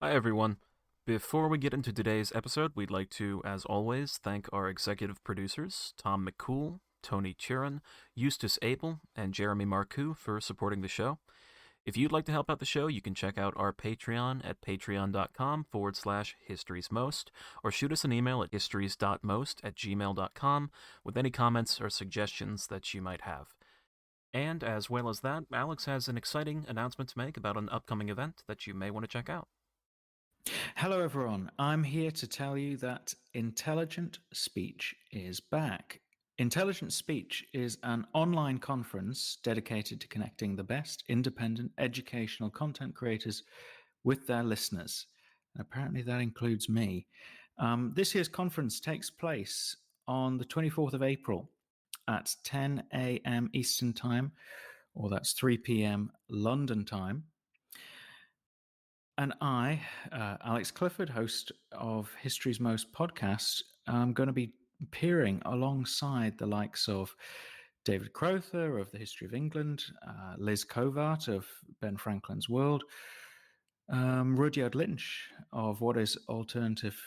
Hi, everyone. Before we get into today's episode, we'd like to, as always, thank our executive producers, Tom McCool, Tony Turrin, Justus Ebel, and Jeremy Marcoux for supporting the show. If you'd like to help out the show, you can check out our Patreon at patreon.com/historiesmost, or shoot us an email at histories.most@gmail.com with any comments or suggestions that you might have. And as well as that, Alex has an exciting announcement to make about an upcoming event that you may want to check out. Hello, everyone. I'm here to tell you that Intelligent Speech is back. Intelligent Speech is an online conference dedicated to connecting the best independent educational content creators with their listeners. And apparently, that includes me. This year's conference takes place on the 24th of April at 10 a.m. Eastern Time, or that's 3 p.m. London time. And I, Alex Clifford, host of History's Most podcast, I'm going to be appearing alongside the likes of David Crowther of the History of England, Liz Covart of Ben Franklin's World, Rudyard Lynch of What is Alternative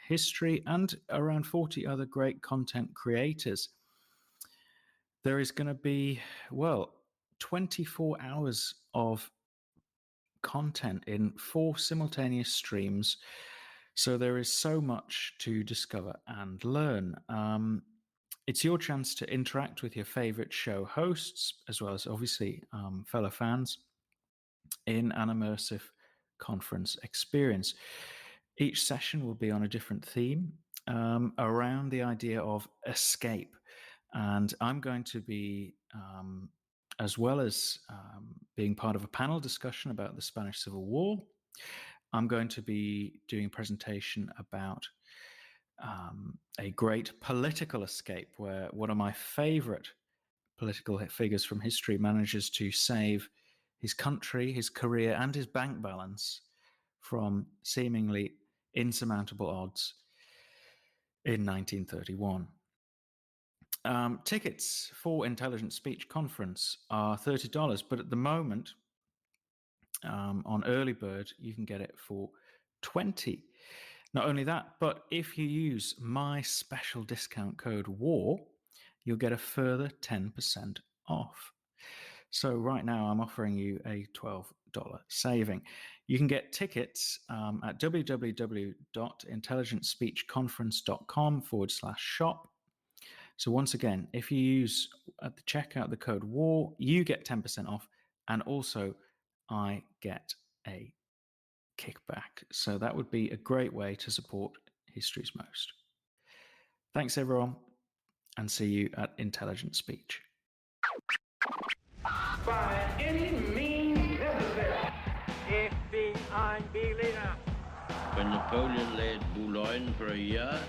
History, and around 40 other great content creators. There is going to be, 24 hours of content in 4 simultaneous streams. So there is so much to discover and learn. It's your chance to interact with your favorite show hosts, as well as obviously fellow fans, in an immersive conference experience. Each session will be on a different theme around the idea of escape. And I'm going to be, as well as being part of a panel discussion about the Spanish Civil War, I'm going to be doing a presentation about a great political escape where one of my favorite political figures from history manages to save his country, his career, and his bank balance from seemingly insurmountable odds in 1931. Tickets for Intelligent Speech Conference are $30, but at the moment, on Early Bird, you can get it for $20. Not only that, but if you use my special discount code WAR, you'll get a further 10% off. So right now, I'm offering you a $12 saving. You can get tickets at www.intelligentspeechconference.com/shop. So once again, if you use at the checkout the code WAR, you get 10% off, and also I get a kickback. So that would be a great way to support History's Most. Thanks, everyone, and see you at Intelligent Speech. By any means necessary. Ich bin ein Berliner. When Napoleon laid Boulogne for a year,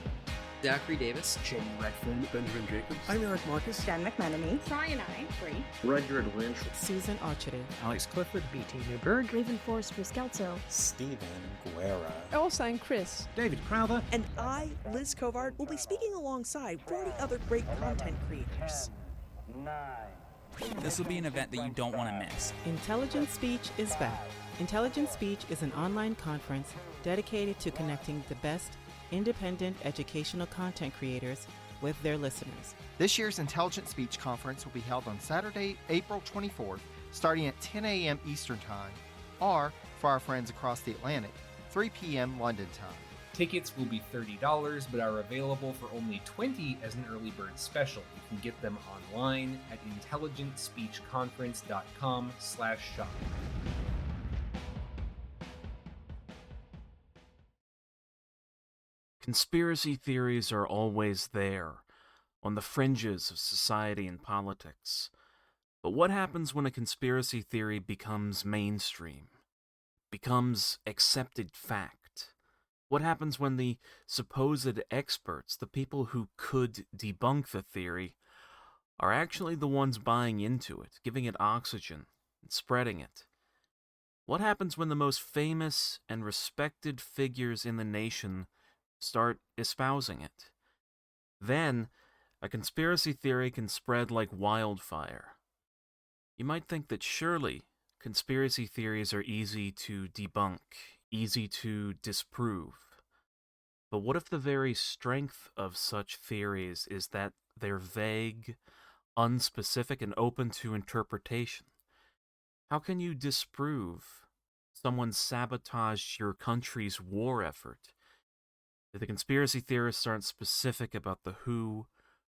Zachary Davis, Shane Redfern, Benjamin Jacobs, I'm Eric Marcus, Dan McManamy, Cyanide, Free, Rudyard Lynch, Susan Archery, Alex Clifford, BT Newberg, Raven Forrest Riscalzo, Stephen Guerra, Elsa Chris, David Crowther, and I, Liz Covart, will be speaking alongside 40 other great content creators. 9. This will be an event that you don't want to miss. Intelligent Speech is back. Intelligent Speech is an online conference dedicated to connecting the best independent educational content creators with their listeners. This year's Intelligent Speech Conference will be held on Saturday, April 24th, starting at 10 a.m. Eastern Time, or, for our friends across the Atlantic, 3 p.m. London time. Tickets will be $30, but are available for only $20 as an early bird special. You can get them online at intelligentspeechconference.com/shop. Conspiracy theories are always there, on the fringes of society and politics. But what happens when a conspiracy theory becomes mainstream, becomes accepted fact? What happens when the supposed experts, the people who could debunk the theory, are actually the ones buying into it, giving it oxygen, and spreading it? What happens when the most famous and respected figures in the nation start espousing it? Then, a conspiracy theory can spread like wildfire. You might think that surely conspiracy theories are easy to debunk, easy to disprove. But what if the very strength of such theories is that they're vague, unspecific, and open to interpretation? How can you disprove someone sabotaged your country's war effort if the conspiracy theorists aren't specific about the who,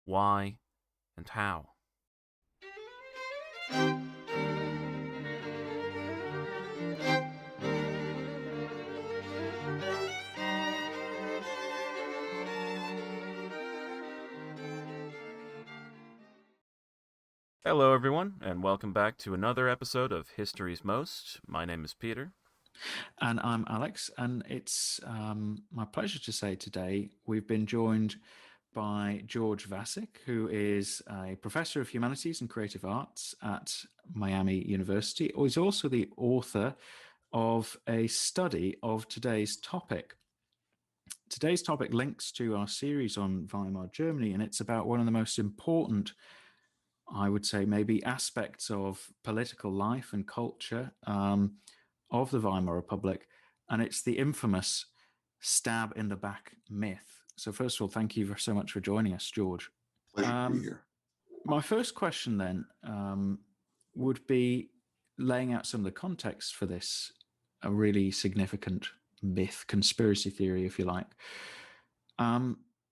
why, and how? Hello, everyone, and welcome back to another episode of History's Most. My name is Peter. And I'm Alex, and it's my pleasure to say today we've been joined by George Vascik, who is a professor of humanities and creative arts at Miami University. He's also the author of a study of today's topic. Today's topic links to our series on Weimar Germany, and it's about one of the most important, I would say, maybe aspects of political life and culture of the Weimar Republic, and it's the infamous stab in the back myth. So first of all, thank you so much for joining us, George. Pleasure to be here. My first question then would be laying out some of the context for this, a really significant myth, conspiracy theory, if you like.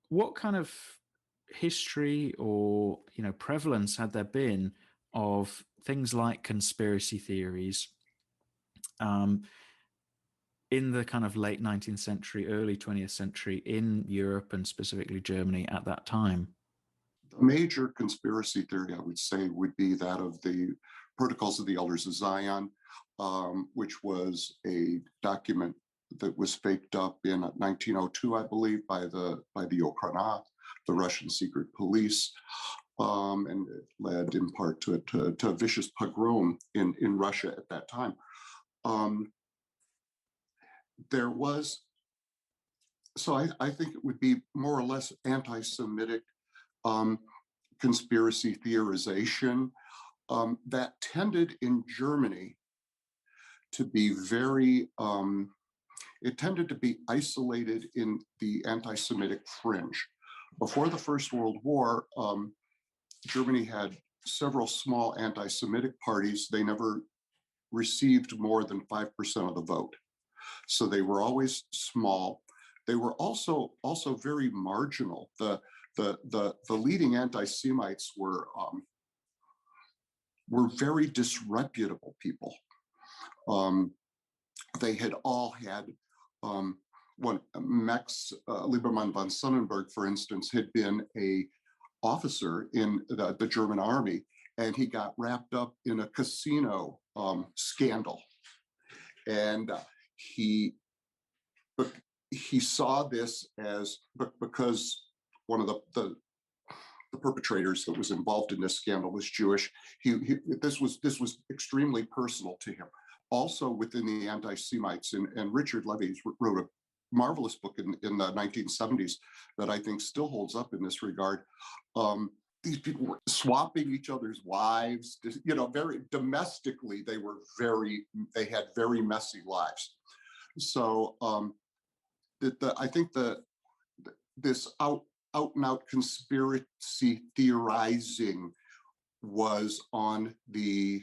What kind of history or prevalence had there been of things like conspiracy theories in the kind of late 19th century, early 20th century in Europe and specifically Germany at that time? The major conspiracy theory, I would say, would be that of the Protocols of the Elders of Zion, which was a document that was faked up in 1902, I believe, by the Okhrana, the Russian secret police, and it led in part to a vicious pogrom in Russia at that time. There was, so I think it would be more or less anti-Semitic conspiracy theorization that tended in Germany to be very, it tended to be isolated in the anti-Semitic fringe. Before the First World War, Germany had several small anti-Semitic parties. They never received more than 5% of the vote. So they were always small. They were also very marginal. The leading anti-Semites were very disreputable people. They had all had Max Liebermann von Sonnenberg, for instance, had been a officer in the German army, and he got wrapped up in a casino scandal. And he saw this as, because one of the perpetrators that was involved in this scandal was Jewish. This was extremely personal to him. Also within the anti-Semites, and Richard Levy wrote a marvelous book in the 1970s that I think still holds up in this regard. These people were swapping each other's wives, very domestically. They had very messy lives. So I think this out and out conspiracy theorizing was on the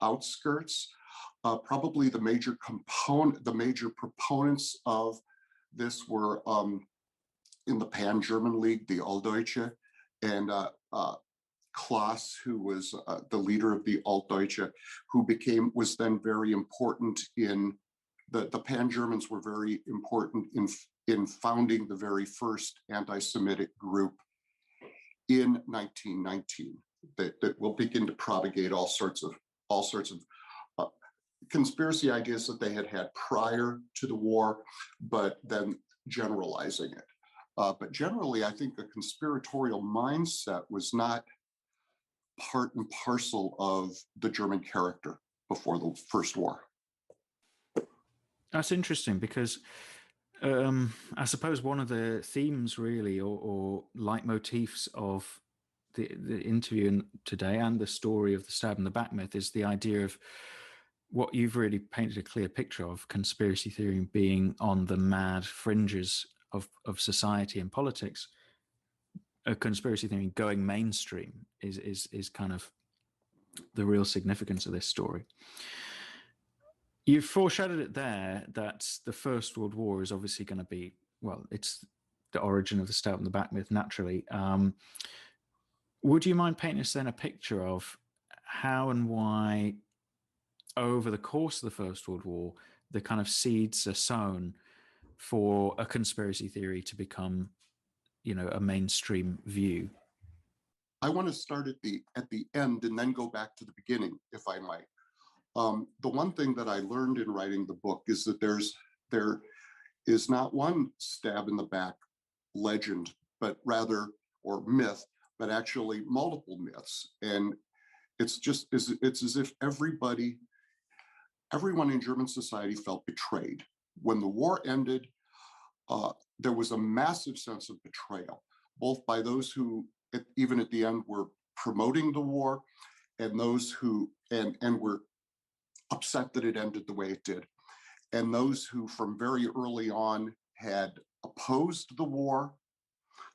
outskirts. Probably the major proponents of this were in the Pan-German League, the Altdeutsche, and Klaas, who was the leader of the Altdeutsche, who was then very important in the Pan-Germans were very important in founding the very first anti-Semitic group in 1919 that will begin to propagate all sorts of conspiracy ideas that they had prior to the war, but then generalizing it. But generally, I think a conspiratorial mindset was not part and parcel of the German character before the First War. That's interesting because I suppose one of the themes really or leitmotifs of the interview today and the story of the stab in the back myth is the idea of what you've really painted a clear picture of conspiracy theory being on the mad fringes of society and politics. A conspiracy theory going mainstream is kind of the real significance of this story. You've foreshadowed it there that the First World War is obviously going to be, well, it's the origin of the stout and the back myth, naturally. Would you mind painting us then a picture of how and why, over the course of the First World War, the kind of seeds are sown for a conspiracy theory to become, a mainstream view? I want to start at the end and then go back to the beginning, if I might. The one thing that I learned in writing the book is that there is not one stab in the back legend, but rather, or myth, but actually multiple myths. And it's as if everyone in German society felt betrayed. When the war ended, there was a massive sense of betrayal, both by those who, even at the end, were promoting the war, and those who and were upset that it ended the way it did, and those who from very early on had opposed the war.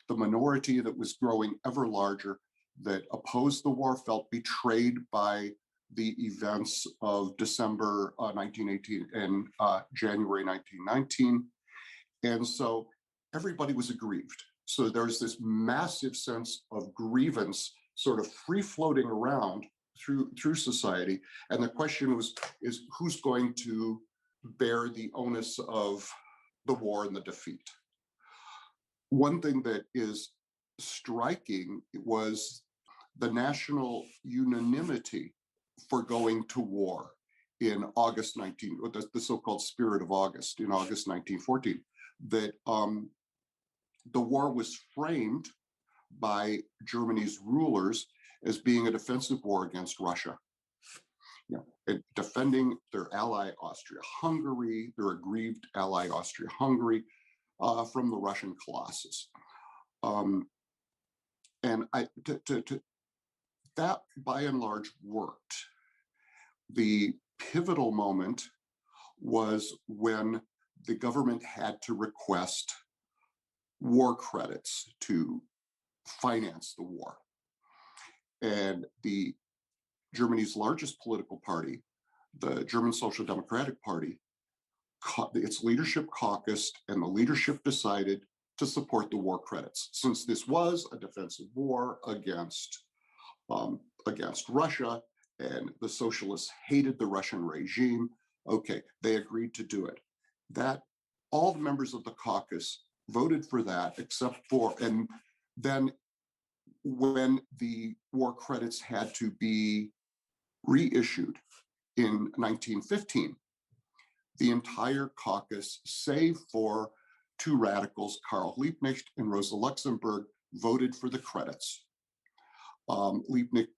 The minority that was growing ever larger that opposed the war felt betrayed by the events of December 1918 and January 1919. And so everybody was aggrieved. So there's this massive sense of grievance sort of free floating around through society. And the question is who's going to bear the onus of the war and the defeat? One thing that is striking was the national unanimity for going to war in August the so-called Spirit of August, in August 1914, that the war was framed by Germany's rulers as being a defensive war against Russia. And defending their ally Austria-Hungary, their aggrieved ally Austria-Hungary, from the Russian colossus. And that by and large worked. The pivotal moment was when the government had to request war credits to finance the war. And Germany's largest political party, the German Social Democratic Party, its leadership caucused, and the leadership decided to support the war credits. Since this was a defensive war against Russia, and the socialists hated the Russian regime, okay, they agreed to do it. That all the members of the caucus voted for that, except for, and then when the war credits had to be reissued in 1915, the entire caucus, save for two radicals, Karl Liebknecht and Rosa Luxemburg, voted for the credits. Liebknecht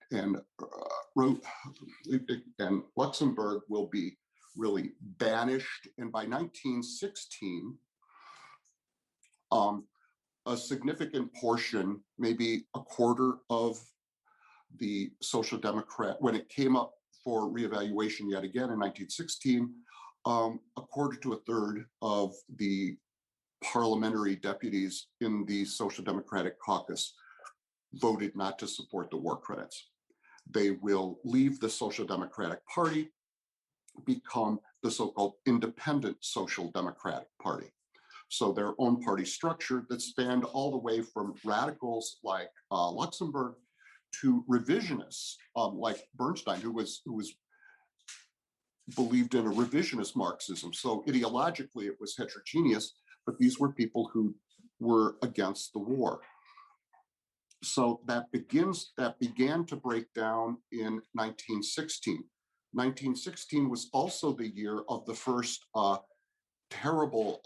and Luxemburg will be really banished. And by 1916, a significant portion, maybe a quarter of the Social Democrat, when it came up for reevaluation yet again in 1916, a quarter to a third of the parliamentary deputies in the Social Democratic caucus voted not to support the war credits. They will leave the Social Democratic Party, become the so-called Independent Social Democratic Party. So their own party structure that spanned all the way from radicals like Luxemburg to revisionists like Bernstein, who was believed in a revisionist Marxism. So ideologically, it was heterogeneous, but these were people who were against the war. So that began to break down in 1916. 1916 was also the year of the first terrible,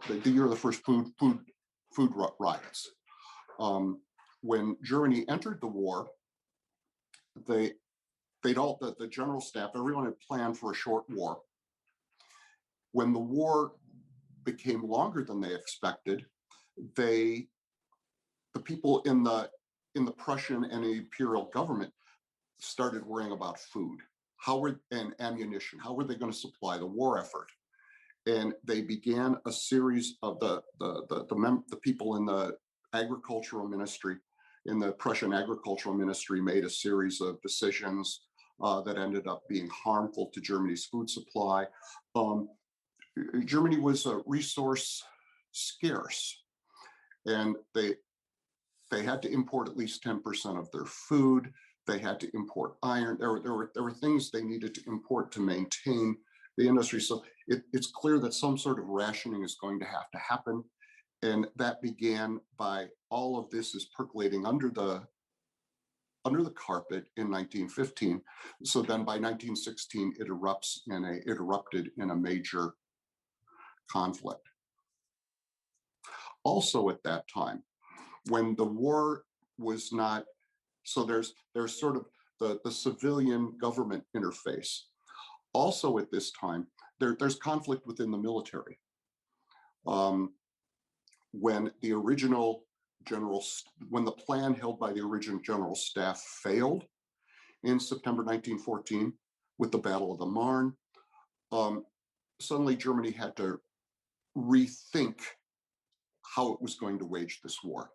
the year of the first food riots. When Germany entered the war, the general staff, everyone had planned for a short war. When the war became longer than they expected, the people in the Prussian and the imperial government started worrying about food. and ammunition. How were they going to supply the war effort? And they began a series of the people in the agricultural ministry, in the Prussian agricultural ministry, made a series of decisions that ended up being harmful to Germany's food supply. Germany was resource scarce, and they had to import at least 10% of their food. They had to import iron. There were things they needed to import to maintain the industry. So it's clear that some sort of rationing is going to have to happen. And that began by all of this is percolating under the carpet in 1915. So then by 1916, it erupted in a major conflict. Also at that time, when the war was not, so there's sort of the civilian government interface. Also at this time, there's conflict within the military. When the plan held by the original general staff failed in September 1914 with the Battle of the Marne, suddenly Germany had to rethink how it was going to wage this war.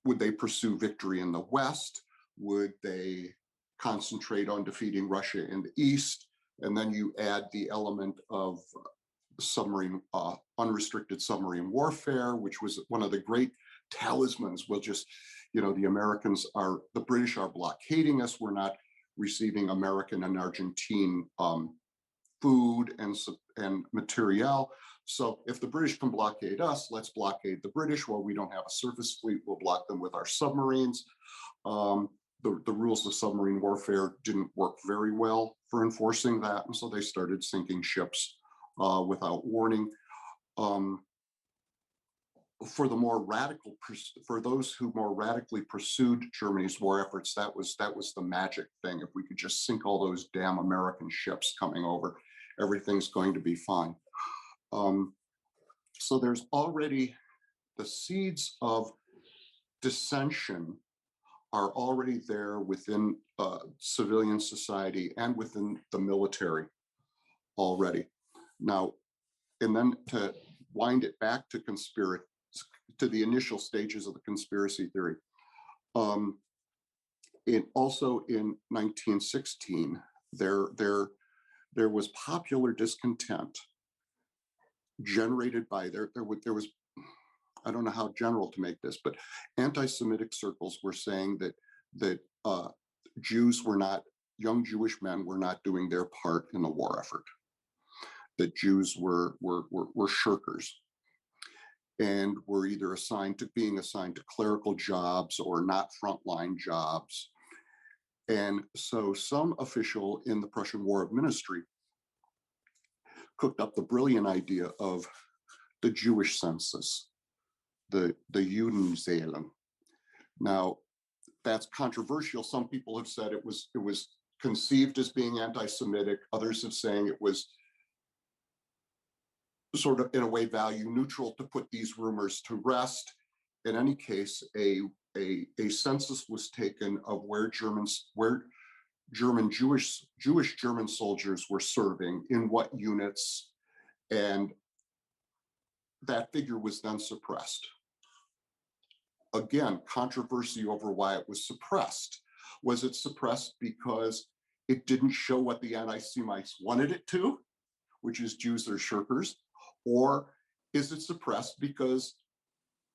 Would they pursue victory in the West? Would they concentrate on defeating Russia in the East? And then you add the element of unrestricted submarine warfare, which was one of the great talismans. The British are blockading us. We're not receiving American and Argentine food and materiel. So if the British can blockade us, let's blockade the British. Well, we don't have a surface fleet. We'll block them with our submarines. The rules of submarine warfare didn't work very well for enforcing that. And so they started sinking ships without warning. For those who more radically pursued Germany's war efforts, that was the magic thing. If we could just sink all those damn American ships coming over, everything's going to be fine. So there's already the seeds of dissension are already there within civilian society and within the military already. Now, and then to wind it back to the initial stages of the conspiracy theory. Also in 1916, there was popular discontent generated by there was, I don't know how general to make this, but anti-Semitic circles were saying that young Jewish men were not doing their part in the war effort. That Jews were shirkers and were either being assigned to clerical jobs or not frontline jobs. And so some official in the Prussian War of Ministry cooked up the brilliant idea of the Jewish census, the Judenzählung. Now, that's controversial. Some people have said it was conceived as being anti-Semitic. Others have saying it was sort of in a way value neutral to put these rumors to rest. In any case, a census was taken of where Jewish German soldiers were serving, in what units, and that figure was then suppressed. Again, controversy over why it was suppressed. Was it suppressed because it didn't show what the anti-Semites wanted it to, which is Jews are shirkers? Or is it suppressed because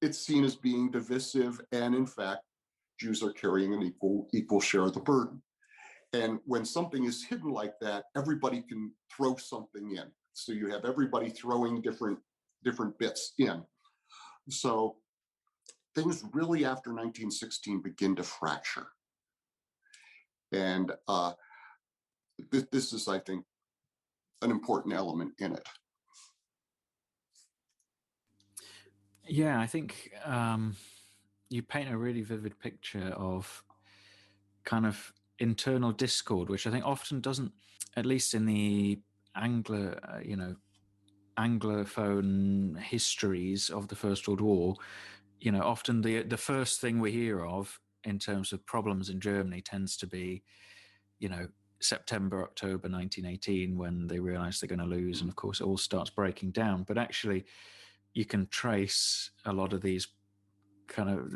it's seen as being divisive, and in fact, Jews are carrying an equal share of the burden? And when something is hidden like that, everybody can throw something in. So you have everybody throwing different bits in. So things really after 1916 begin to fracture. And this is, I think, an important element in it. Yeah, I think you paint a really vivid picture of kind of internal discord, which I think often doesn't, at least in the Anglophone histories of the First World War, often the first thing we hear of in terms of problems in Germany tends to be, September, October 1918, when they realize they're going to lose. And of course, it all starts breaking down. But actually, you can trace a lot of these kind of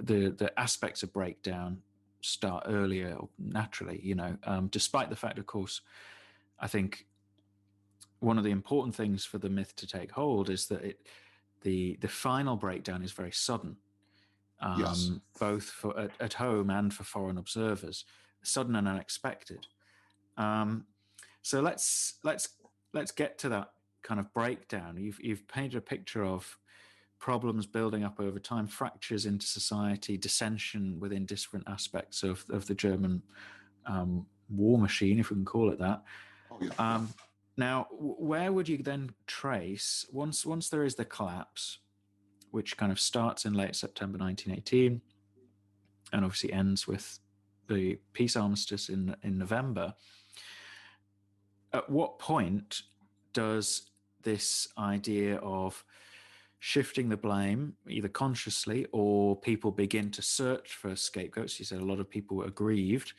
the aspects of breakdown start earlier naturally, despite the fact, of course, I think one of the important things for the myth to take hold is that the final breakdown is very sudden, Yes. both for at home and for foreign observers, sudden and unexpected. So let's get to that kind of breakdown. You've painted a picture of problems building up over time, fractures into society, dissension within different aspects of the German war machine, if we can call it that. Oh, yeah. Now, where would you then trace, once there is the collapse, which kind of starts in late September 1918 and obviously ends with the peace armistice in November, at what point does this idea of shifting the blame, either consciously or people begin to search for scapegoats? You said a lot of people were aggrieved.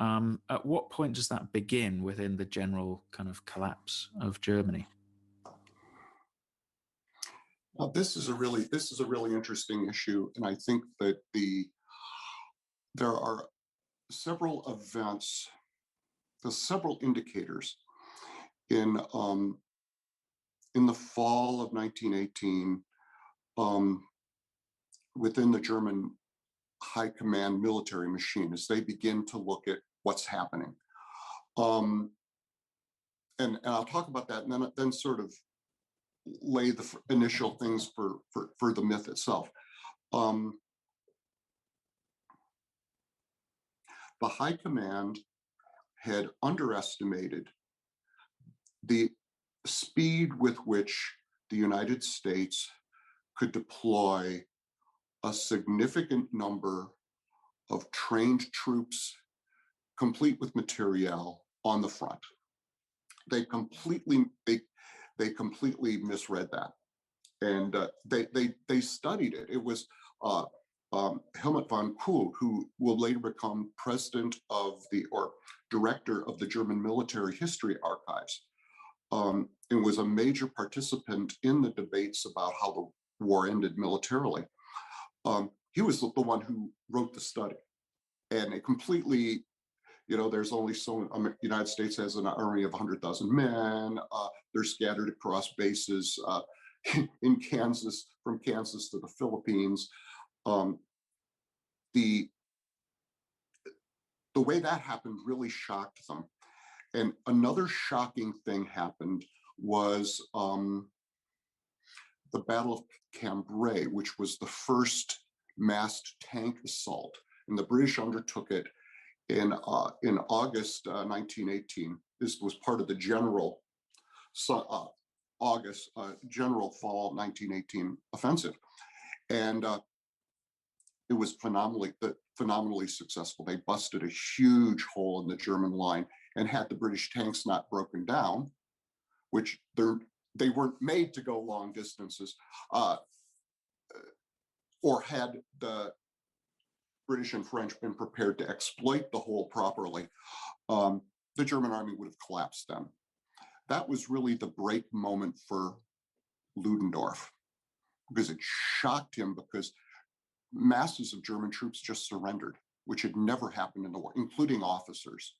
At what point does that begin within the general kind of collapse of Germany? Well, this is a really interesting issue, and I think that there are several events, there's several indicators in the fall of 1918 within the German high command military machine as they begin to look at what's happening. And I'll talk about that and then sort of lay the initial things for the myth itself. The high command had underestimated the speed with which the United States could deploy a significant number of trained troops, complete with materiel, on the front. They completely misread that, and they studied it. It was Helmut von Kuhl, who will later become president of or director of the German Military History Archives, and was a major participant in the debates about how the war ended militarily. He was the one who wrote the study, and it completely, there's only the United States has an army of 100,000 men. They're scattered across bases in Kansas, from Kansas to the Philippines. The way that happened really shocked them. And another shocking thing happened was the Battle of Cambray, which was the first massed tank assault, and the British undertook it in August 1918. This was part of the general general fall 1918 offensive, and it was phenomenally successful. They busted a huge hole in the German line, and had the British tanks not broken down, which they weren't made to go long distances, or had the British and French been prepared to exploit the hole properly, the German army would have collapsed then. That was really the break moment for Ludendorff, because it shocked him, because masses of German troops just surrendered, which had never happened in the war, including officers.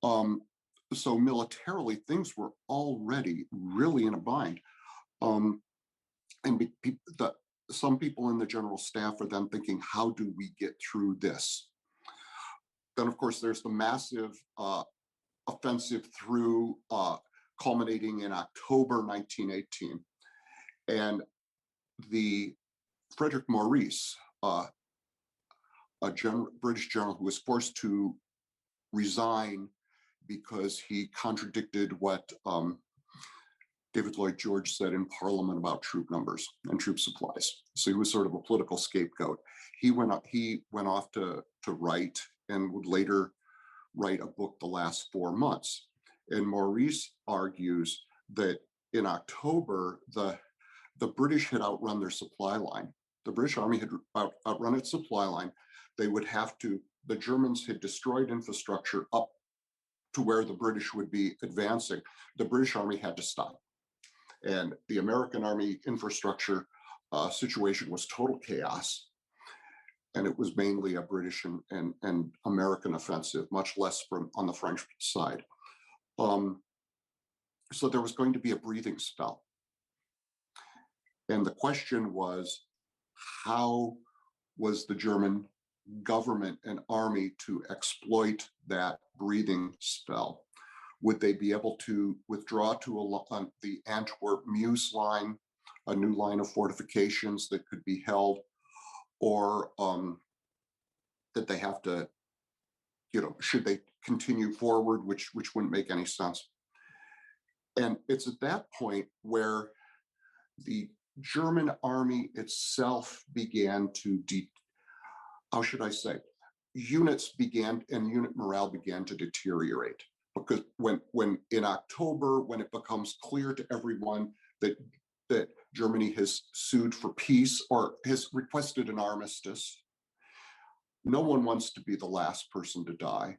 So militarily, things were already really in a bind. And some people in the general staff are then thinking, how do we get through this? Then, of course, there's the massive offensive through, culminating in October 1918. And the Frederick Maurice, a British general who was forced to resign because he contradicted what David Lloyd George said in Parliament about troop numbers and troop supplies. So he was sort of a political scapegoat. He went off to write, and would later write a book, The Last 4 Months. And Maurice argues that in October, the British had outrun their supply line. The British Army had outrun its supply line. the Germans had destroyed infrastructure up to where the British would be advancing. The British Army had to stop. And the American Army infrastructure situation was total chaos. And it was mainly a British and American offensive, much less on the French side. So there was going to be a breathing spell. And the question was, how was the German government and army to exploit that breathing spell? Would they be able to withdraw to the Antwerp-Meuse line, a new line of fortifications that could be held, or that they have to, should they continue forward, which wouldn't make any sense. And it's at that point where the German army itself began to, unit morale began to deteriorate. Because when in October, when it becomes clear to everyone that Germany has sued for peace or has requested an armistice, no one wants to be the last person to die.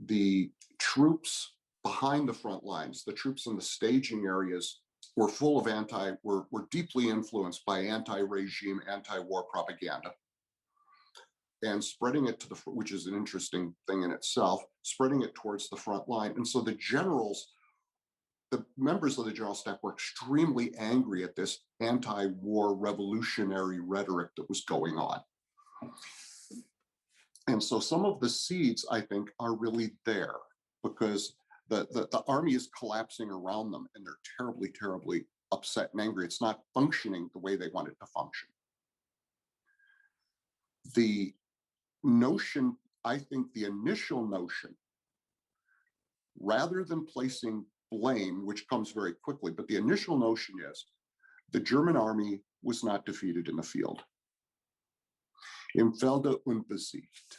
The troops behind the front lines, the troops in the staging areas, were full of were deeply influenced by anti-regime, anti-war propaganda. And spreading it which is an interesting thing in itself, spreading it towards the front line. And so the members of the general staff were extremely angry at this anti-war revolutionary rhetoric that was going on. And so some of the seeds, I think, are really there because the army is collapsing around them and they're terribly, terribly upset and angry. It's not functioning the way they want it to function. The notion, I think the initial notion, rather than placing blame, which comes very quickly, but the initial notion is the German army was not defeated in the field. Im Felde unbesiegt.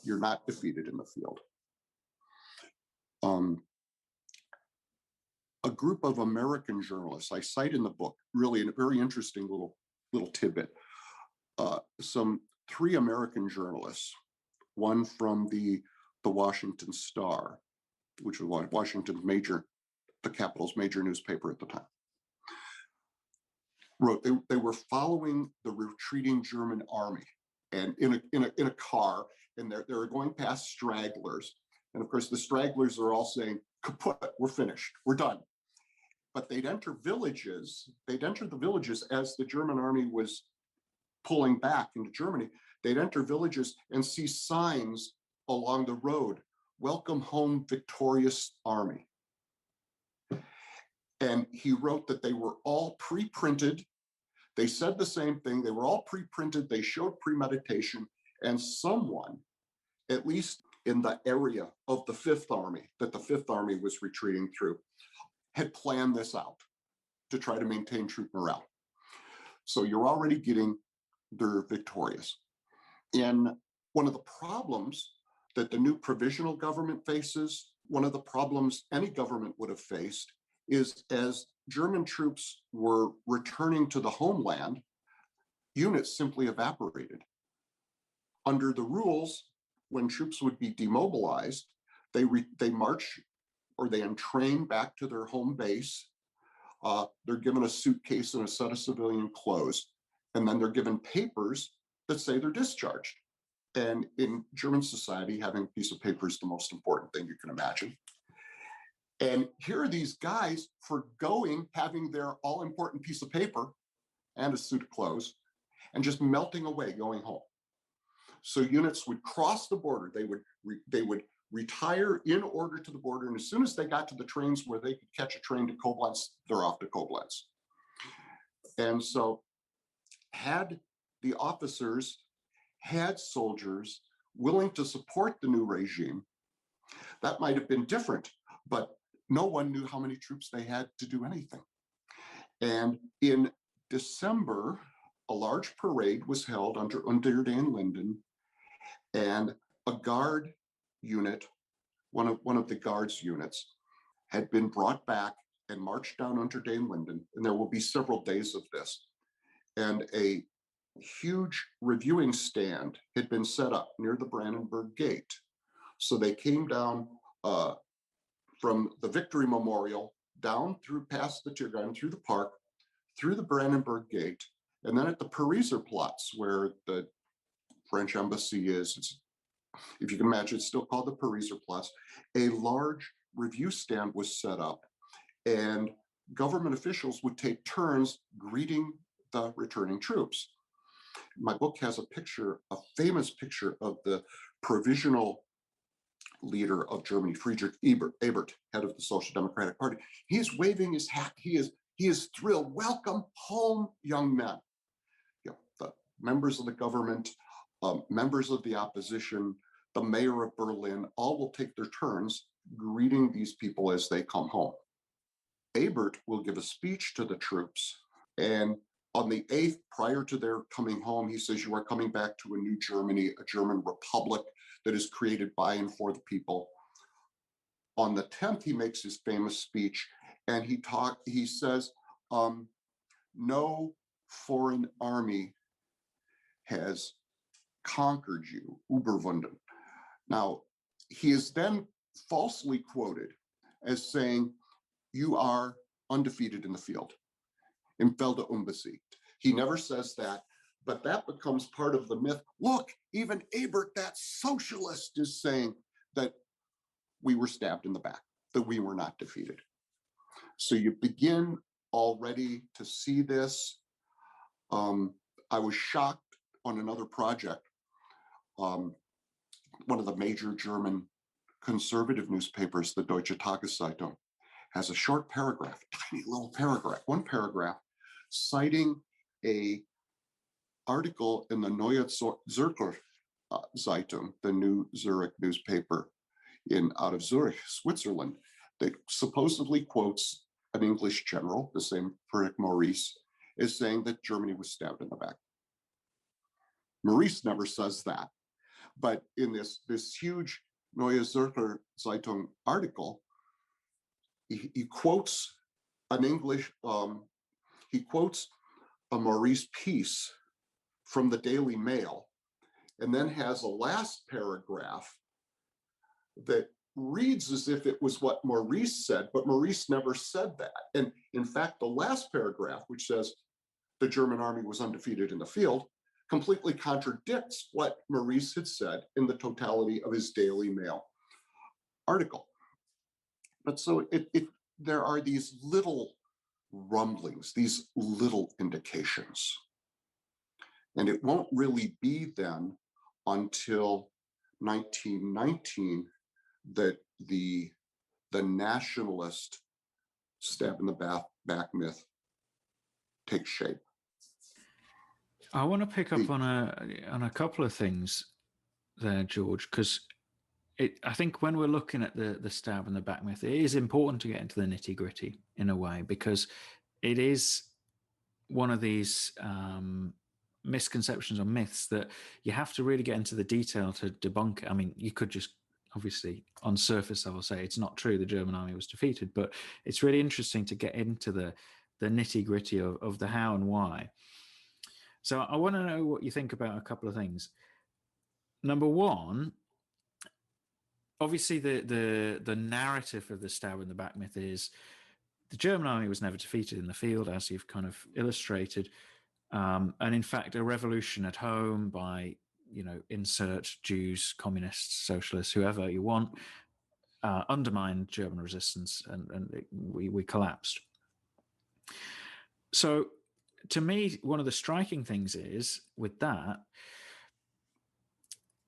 You're not defeated in the field. A group of American journalists, I cite in the book, really a very interesting little tidbit. Three American journalists, one from the Washington Star, which was Washington's the capital's major newspaper at the time, wrote they were following the retreating German army and in a car, and they were going past stragglers, and of course the stragglers are all saying, "Kaput, we're finished, we're done." But they'd enter the villages as the German army was pulling back into Germany. They'd enter villages and see signs along the road, "Welcome home, victorious army." And he wrote that they were all pre-printed. They said the same thing. They were all pre-printed. They showed premeditation. And someone, at least in the area of the Fifth Army, that the Fifth Army was retreating through, had planned this out to try to maintain troop morale. So you're already getting they're victorious. And one of the problems that the new provisional government faces, one of the problems any government would have faced, is as German troops were returning to the homeland, units simply evaporated. Under the rules, when troops would be demobilized, they march or they entrain back to their home base. They're given a suitcase and a set of civilian clothes, and then they're given papers that say they're discharged. And in German society, having a piece of paper is the most important thing you can imagine. And here are these guys forgoing having their all-important piece of paper and a suit of clothes and just melting away, going home. So units would cross the border. They would retire in order to the border. And as soon as they got to the trains where they could catch a train to Koblenz, they're off to Koblenz. And so had the officers had soldiers willing to support the new regime, that might have been different, but no one knew how many troops they had to do anything. And in December, a large parade was held under den Linden, and a guard unit, one of the guards units, had been brought back and marched down under den Linden, and there will be several days of this. And a huge reviewing stand had been set up near the Brandenburg Gate. So they came down from the Victory Memorial, down through past the Tiergarten, through the park, through the Brandenburg Gate, and then at the Pariser Platz, where the French embassy is, if you can imagine, it's still called the Pariser Platz, a large review stand was set up, and government officials would take turns greeting the returning troops. My book has a picture, a famous picture of the provisional leader of Germany, Friedrich Ebert, head of the Social Democratic Party. He is waving his hat. He is thrilled. Welcome home, young men. You know, the members of the government, members of the opposition, the mayor of Berlin, all will take their turns greeting these people as they come home. Ebert will give a speech to the troops, and on the 8th, prior to their coming home, he says, "You are coming back to a new Germany, a German republic that is created by and for the people." On the 10th, he makes his famous speech, and he says, "No foreign army has conquered you, Überwunden." Now, he is then falsely quoted as saying, "You are undefeated in the field, im Felde unbesiegt." He never says that, but that becomes part of the myth. Look, even Ebert, that socialist, is saying that we were stabbed in the back, that we were not defeated. So you begin already to see this. I was shocked on another project. One of the major German conservative newspapers, the Deutsche Tageszeitung, has a short paragraph, tiny little paragraph, one paragraph, citing a article in the Neue Zürcher Zeitung, the New Zurich newspaper out of Zurich, Switzerland, that supposedly quotes an English general, the same Friedrich Maurice, as saying that Germany was stabbed in the back. Maurice never says that, but in this huge Neue Zürcher Zeitung article, he quotes an English, he quotes a Maurice piece from the Daily Mail, and then has a last paragraph that reads as if it was what Maurice said, but Maurice never said that. And in fact, the last paragraph, which says the German army was undefeated in the field, completely contradicts what Maurice had said in the totality of his Daily Mail article. But so there are these little rumblings, these little indications. And it won't really be then until 1919 that the nationalist stab in the back myth takes shape. I want to pick up on a couple of things there, George, because I think when we're looking at the stab in the back myth, it is important to get into the nitty gritty in a way, because it is one of these misconceptions or myths that you have to really get into the detail to debunk it. I mean, you could just obviously on surface level say it's not true, the German army was defeated, but it's really interesting to get into the nitty gritty of the how and why. So I want to know what you think about a couple of things. Number one, obviously the narrative of the stab in the back myth is the German army was never defeated in the field, as you've kind of illustrated. And in fact, a revolution at home by, insert Jews, communists, socialists, whoever you want, undermined German resistance, and we collapsed. So to me, one of the striking things is with that,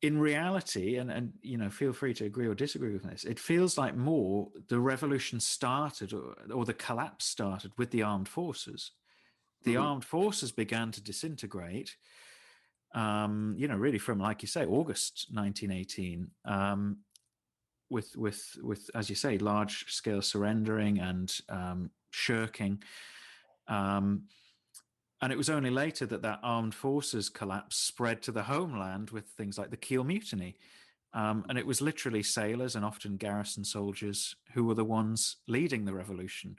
in reality, and feel free to agree or disagree with this, it feels like more the revolution started or the collapse started with the armed forces. The armed forces began to disintegrate, really from, like you say, August 1918, with as you say, large scale surrendering and shirking. And it was only later that armed forces collapse spread to the homeland with things like the Kiel Mutiny. And it was literally sailors and often garrison soldiers who were the ones leading the revolution,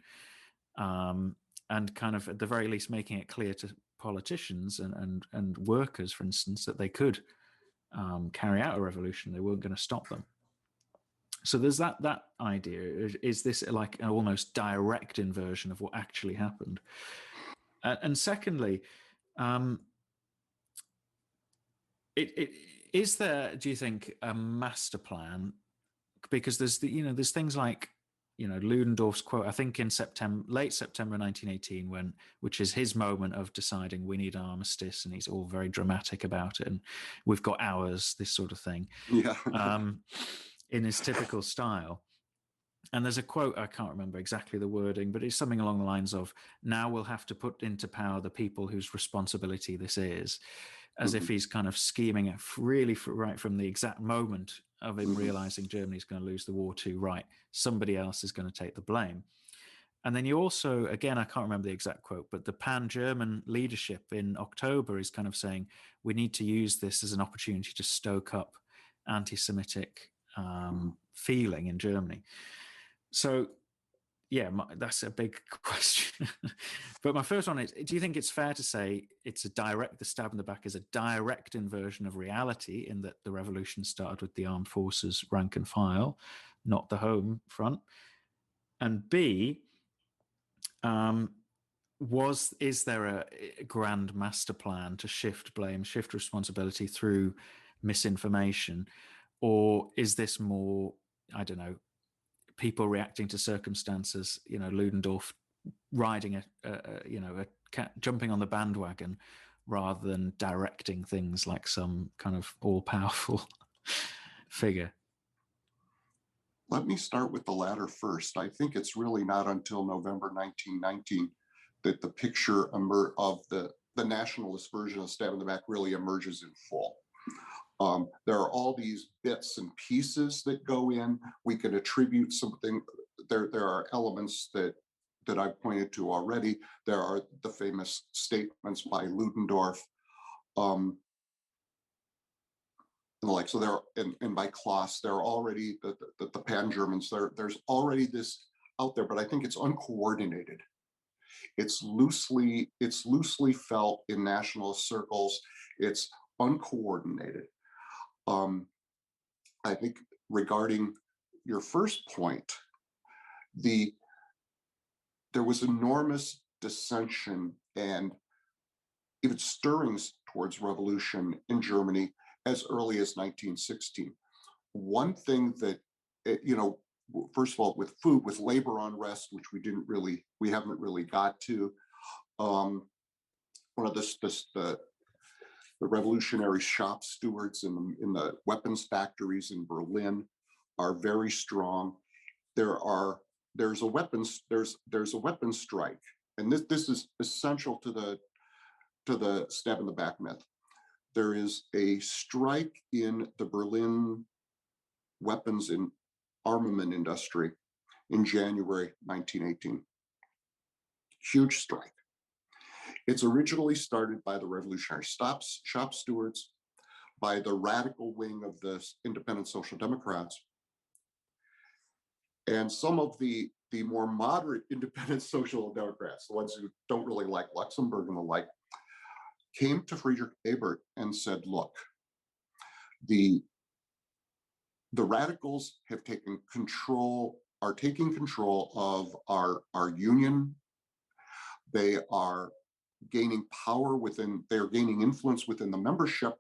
and kind of, at the very least, making it clear to politicians and workers, for instance, that they could carry out a revolution. They weren't going to stop them. So there's that idea. Is this like an almost direct inversion of what actually happened? And secondly, is there, do you think, a master plan? Because there's there's things like Ludendorff's quote, I think in late September 1918, which is his moment of deciding we need an armistice, and he's all very dramatic about it, and we've got hours, this sort of thing. Yeah. In his typical style. And there's a quote, I can't remember exactly the wording, but it's something along the lines of, now we'll have to put into power the people whose responsibility this is, as if he's kind of scheming it really right from the exact moment of him realizing Germany's going to lose the war to, right, somebody else is going to take the blame. And then you also, again, I can't remember the exact quote, but the pan-German leadership in October is kind of saying, we need to use this as an opportunity to stoke up anti-Semitic feeling in Germany. So, yeah, that's a big question. But my first one is, do you think it's fair to say the stab in the back is a direct inversion of reality, in that the revolution started with the armed forces rank and file, not the home front? And B, is there a grand master plan to shift blame, shift responsibility through misinformation? Or is this more, I don't know, people reacting to circumstances, Ludendorff riding jumping on the bandwagon rather than directing things like some kind of all-powerful figure? Let me start with the latter first. I think it's really not until November 1919 that the picture of the nationalist version of stab in the back really emerges in full. There are all these bits and pieces that go in. We can attribute something. There are elements that I've pointed to already. There are the famous statements by Ludendorff, and like, so there, and by Claus. There are already the Pan-Germans. There's already this out there, but I think it's uncoordinated. It's loosely felt in nationalist circles. It's uncoordinated. I think regarding your first point, there was enormous dissension and even stirrings towards revolution in Germany as early as 1916. One thing that, first of all, with labor unrest, which we haven't really got to, one of the revolutionary shop stewards in the weapons factories in Berlin are very strong. There's a weapons strike, and this is essential to the stab in the back myth. There is a strike in the Berlin weapons and armament industry in January 1918. Huge strike. It's originally started by the revolutionary shop stewards, by the radical wing of the independent social democrats, and some of the more moderate independent social democrats, the ones who don't really like Luxembourg and the like, came to Friedrich Ebert and said, look, the radicals are taking control of our union. They are gaining power they are gaining influence within the membership.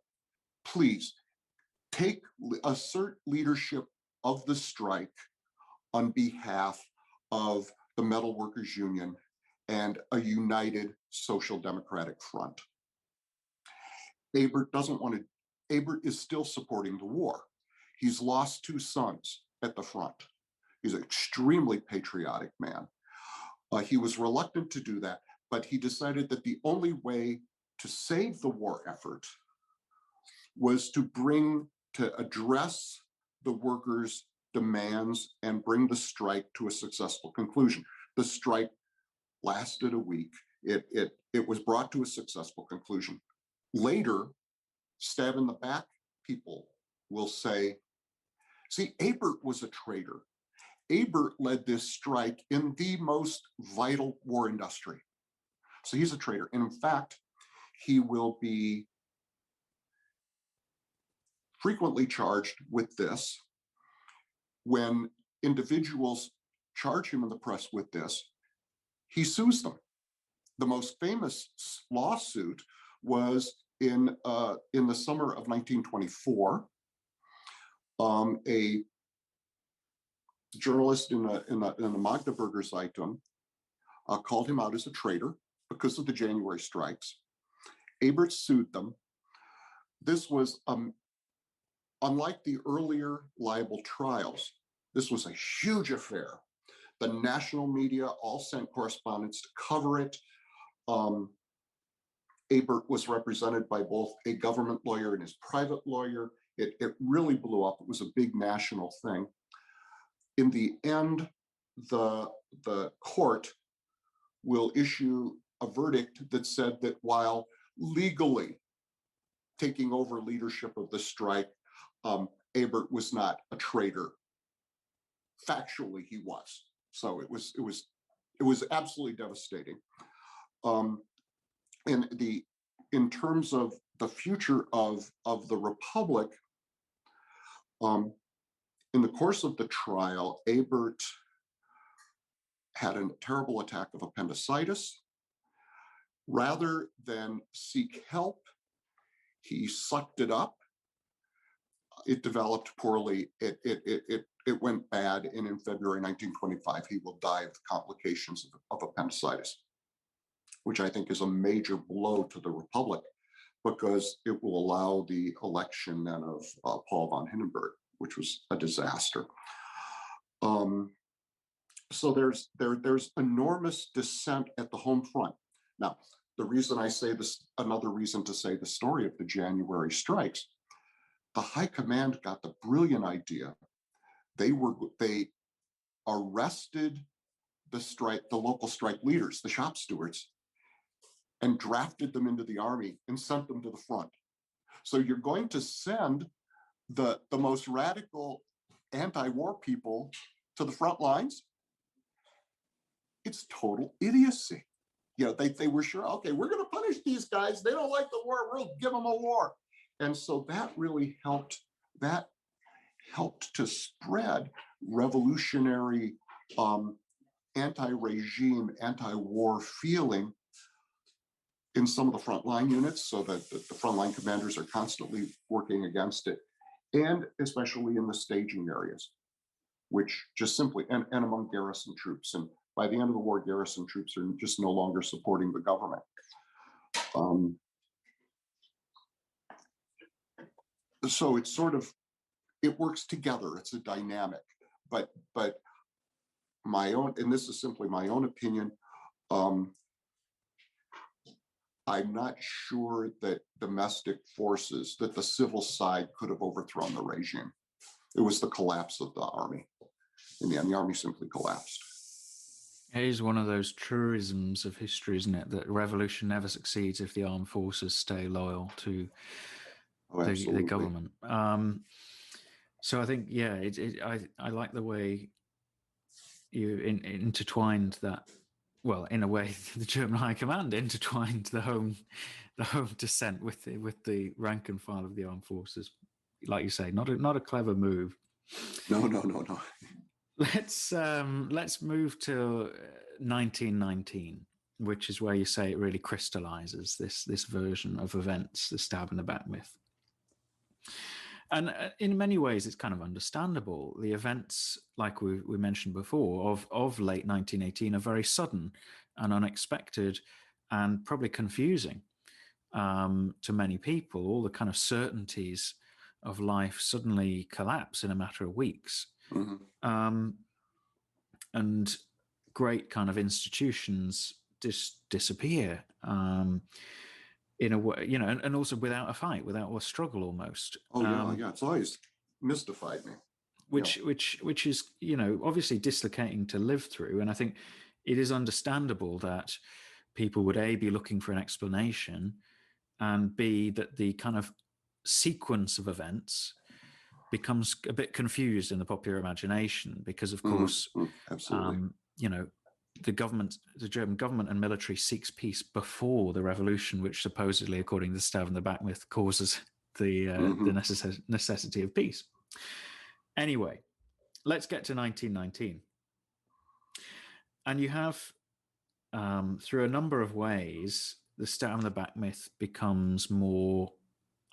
Please assert leadership of the strike on behalf of the Metal Workers Union and a united social democratic front. Ebert is still supporting the war. He's lost 2 sons at the front. He's an extremely patriotic man. He was reluctant to do that, but he decided that the only way to save the war effort was to address the workers' demands and bring the strike to a successful conclusion. The strike lasted a week. It was brought to a successful conclusion. Later, stab in the back people will say, see, Ebert was a traitor. Ebert led this strike in the most vital war industry. So he's a traitor. And in fact, he will be frequently charged with this. When individuals charge him in the press with this, he sues them. The most famous lawsuit was in the summer of 1924. A journalist in the Magdeburger Zeitung called him out as a traitor because of the January strikes. Ebert sued them. This was unlike the earlier libel trials. This was a huge affair. The national media all sent correspondents to cover it. Ebert was represented by both a government lawyer and his private lawyer. It really blew up. It was a big national thing. In the end, the court will issue a verdict that said that while legally taking over leadership of the strike, Ebert was not a traitor. Factually, he was. So it was absolutely devastating. In terms of the future of the Republic, in the course of the trial, Ebert had a terrible attack of appendicitis. Rather than seek help, he sucked it up. It developed poorly. It went bad, and in February 1925, he will die of the complications of appendicitis, which I think is a major blow to the Republic, because it will allow the election then of Paul von Hindenburg, which was a disaster. So there's enormous dissent at the home front. Now, the reason I say this, another reason to say the story of the January strikes, the high command got the brilliant idea. They arrested the local strike leaders, the shop stewards, and drafted them into the army and sent them to the front. So you're going to send the most radical anti-war people to the front lines? It's total idiocy. You know, they were sure, okay, we're going to punish these guys. They don't like the war. We'll give them a war. And so that really helped. That helped to spread revolutionary, anti-regime, anti-war feeling in some of the frontline units, so that the frontline commanders are constantly working against it, and especially in the staging areas, which just simply, and among garrison troops. And by the end of the war, garrison troops are just no longer supporting the government. So it's sort of, it works together. It's a dynamic, but my own, and this is simply my own opinion, I'm not sure that domestic forces, that the civil side could have overthrown the regime. It was the collapse of the army. In the end, the army simply collapsed. It is one of those truisms of history, isn't it? That revolution never succeeds if the armed forces stay loyal to the government. So I think, yeah, I like the way you intertwined that. Well, in a way, the German High Command intertwined the home descent with the rank and file of the armed forces. Like you say, not a clever move. No. Let's move to 1919, which is where you say it really crystallizes this version of events, the stab in the back myth. And in many ways, it's kind of understandable. The events, like we mentioned before, of late 1918 are very sudden and unexpected and probably confusing to many people. All the kind of certainties of life suddenly collapse in a matter of weeks. Mm-hmm. And great kind of institutions disappear. In a way, you know, and also without a fight, without a struggle, almost. Oh yeah, it's always mystified me. Which is, you know, obviously dislocating to live through, and I think it is understandable that people would A, be looking for an explanation, and B, that the kind of sequence of events becomes a bit confused in the popular imagination because, of course, absolutely, you know, the German government and military seeks peace before the revolution, which supposedly, according to the stab in the back myth, causes the necessity of peace. Anyway, let's get to 1919. And you have, through a number of ways, the stab in the back myth becomes more,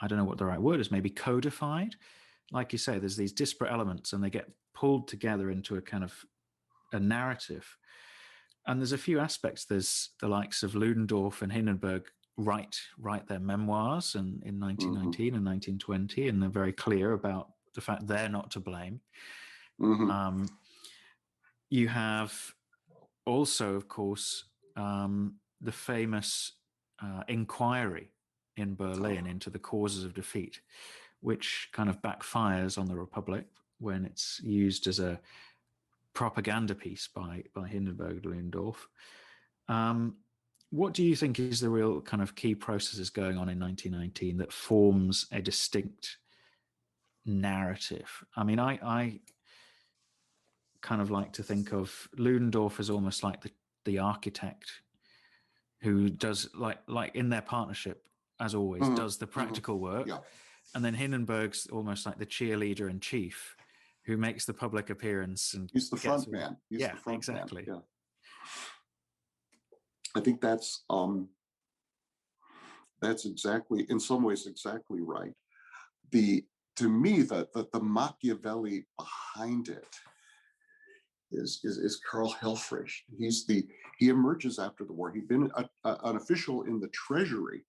I don't know what the right word is, maybe codified. Like you say, there's these disparate elements and they get pulled together into a kind of a narrative. And there's a few aspects. There's the likes of Ludendorff and Hindenburg write their memoirs in 1919 and 1920, and they're very clear about the fact they're not to blame. You have also, of course, the famous inquiry in Berlin into the causes of defeat, which kind of backfires on the Republic when it's used as a propaganda piece by Hindenburg and Ludendorff. What do you think is the real kind of key processes going on in 1919 that forms a distinct narrative? I mean, I kind of like to think of Ludendorff as almost like the architect who does, like in their partnership, as always, does the practical work. Yeah. And then Hindenburg's almost like the cheerleader in chief who makes the public appearance. And he's the front man. He's the front exactly. Man. Yeah. I think that's exactly, in some ways, exactly right. To me, the Machiavelli behind it is Karl Helfrich. He emerges after the war. He'd been an official in the Treasury,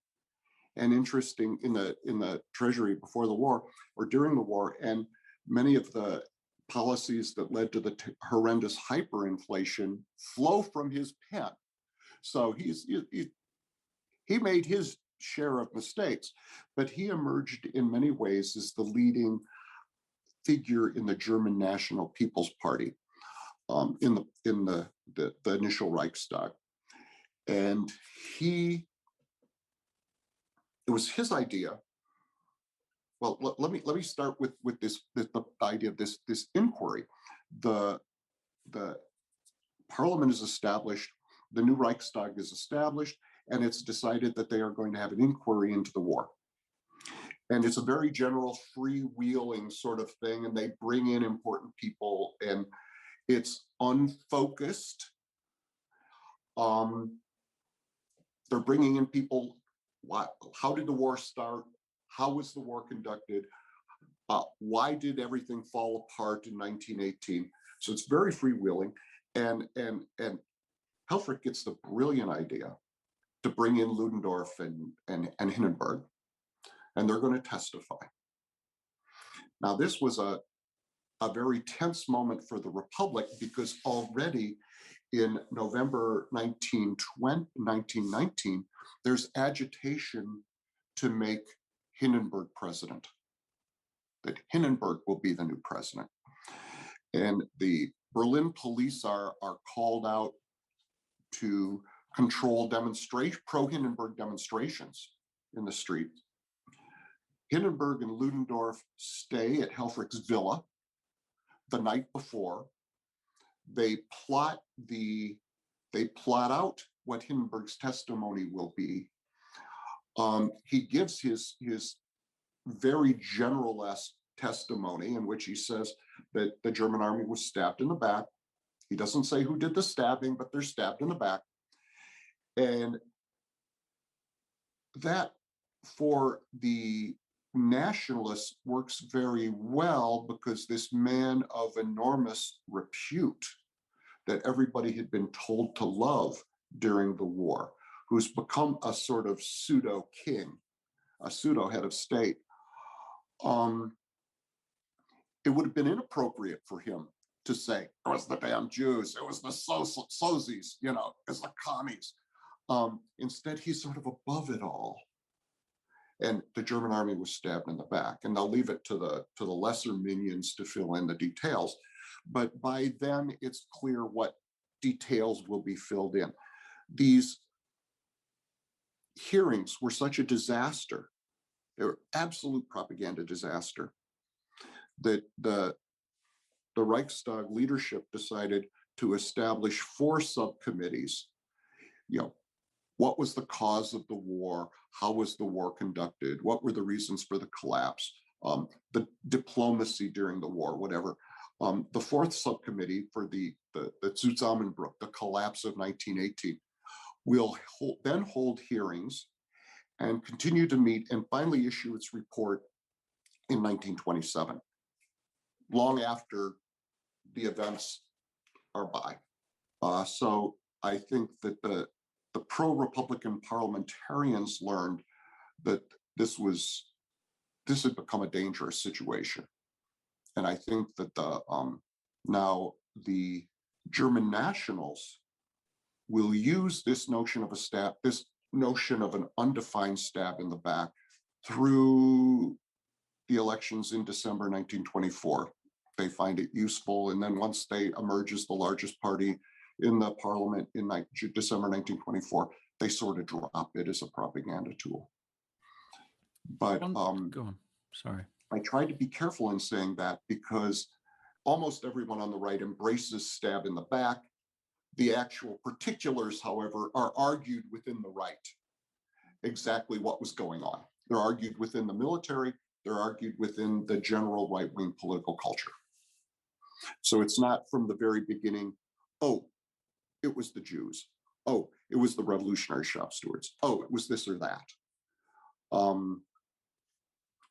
and interesting in the Treasury before the war or during the war, and many of the policies that led to the horrendous hyperinflation flow from his pen. So he made his share of mistakes, but he emerged in many ways as the leading figure in the German National People's Party, in the initial Reichstag, and it was his idea. Well, let me start with the idea of this inquiry. The parliament is established, the new Reichstag is established, and it's decided that they are going to have an inquiry into the war. And it's a very general freewheeling sort of thing, and they bring in important people, and it's unfocused. They're bringing in people. How did the war start? How was the war conducted? Why did everything fall apart in 1918? So it's very freewheeling, and Helfrich gets the brilliant idea to bring in Ludendorff and Hindenburg, and they're going to testify. Now, this was a very tense moment for the Republic, because already in November 1919, there's agitation to make Hindenburg president, that Hindenburg will be the new president. And the Berlin police are called out to control pro-Hindenburg demonstrations in the street. Hindenburg and Ludendorff stay at Helfrich's villa the night before. They plot out what Hindenburg's testimony will be. He gives his very general-esque testimony in which he says that the German army was stabbed in the back. He doesn't say who did the stabbing, but they're stabbed in the back. And that, for the nationalists, works very well, because this man of enormous repute that everybody had been told to love during the war, who's become a sort of pseudo king, a pseudo head of state, it would have been inappropriate for him to say, it was the damn Jews, it was the Sozis, it's the commies. Instead, he's sort of above it all. And the German army was stabbed in the back, and they'll leave it to the lesser minions to fill in the details. But by then, it's clear what details will be filled in. These hearings were such a disaster. They were absolute propaganda disaster, that the Reichstag leadership decided to establish 4 subcommittees. What was the cause of the war? How was the war conducted? What were the reasons for the collapse? The diplomacy during the war, whatever. The 4th subcommittee for the Zusammenbruch, the collapse of 1918, will then hold hearings and continue to meet and finally issue its report in 1927, long after the events are by. So I think that the pro-Republican parliamentarians learned that this had become a dangerous situation. And I think that now the German nationals will use this notion of this notion of an undefined stab in the back through the elections in December 1924. They find it useful. And then once they emerge as the largest party in the parliament in December 1924, they sort of drop it as a propaganda tool. But go on. Sorry. I tried to be careful in saying that because almost everyone on the right embraces stab in the back. The actual particulars, however, are argued within the right, exactly what was going on. They're argued within the military, they're argued within the general right-wing political culture. So it's not from the very beginning, oh, it was the Jews. Oh, it was the revolutionary shop stewards. Oh, it was this or that.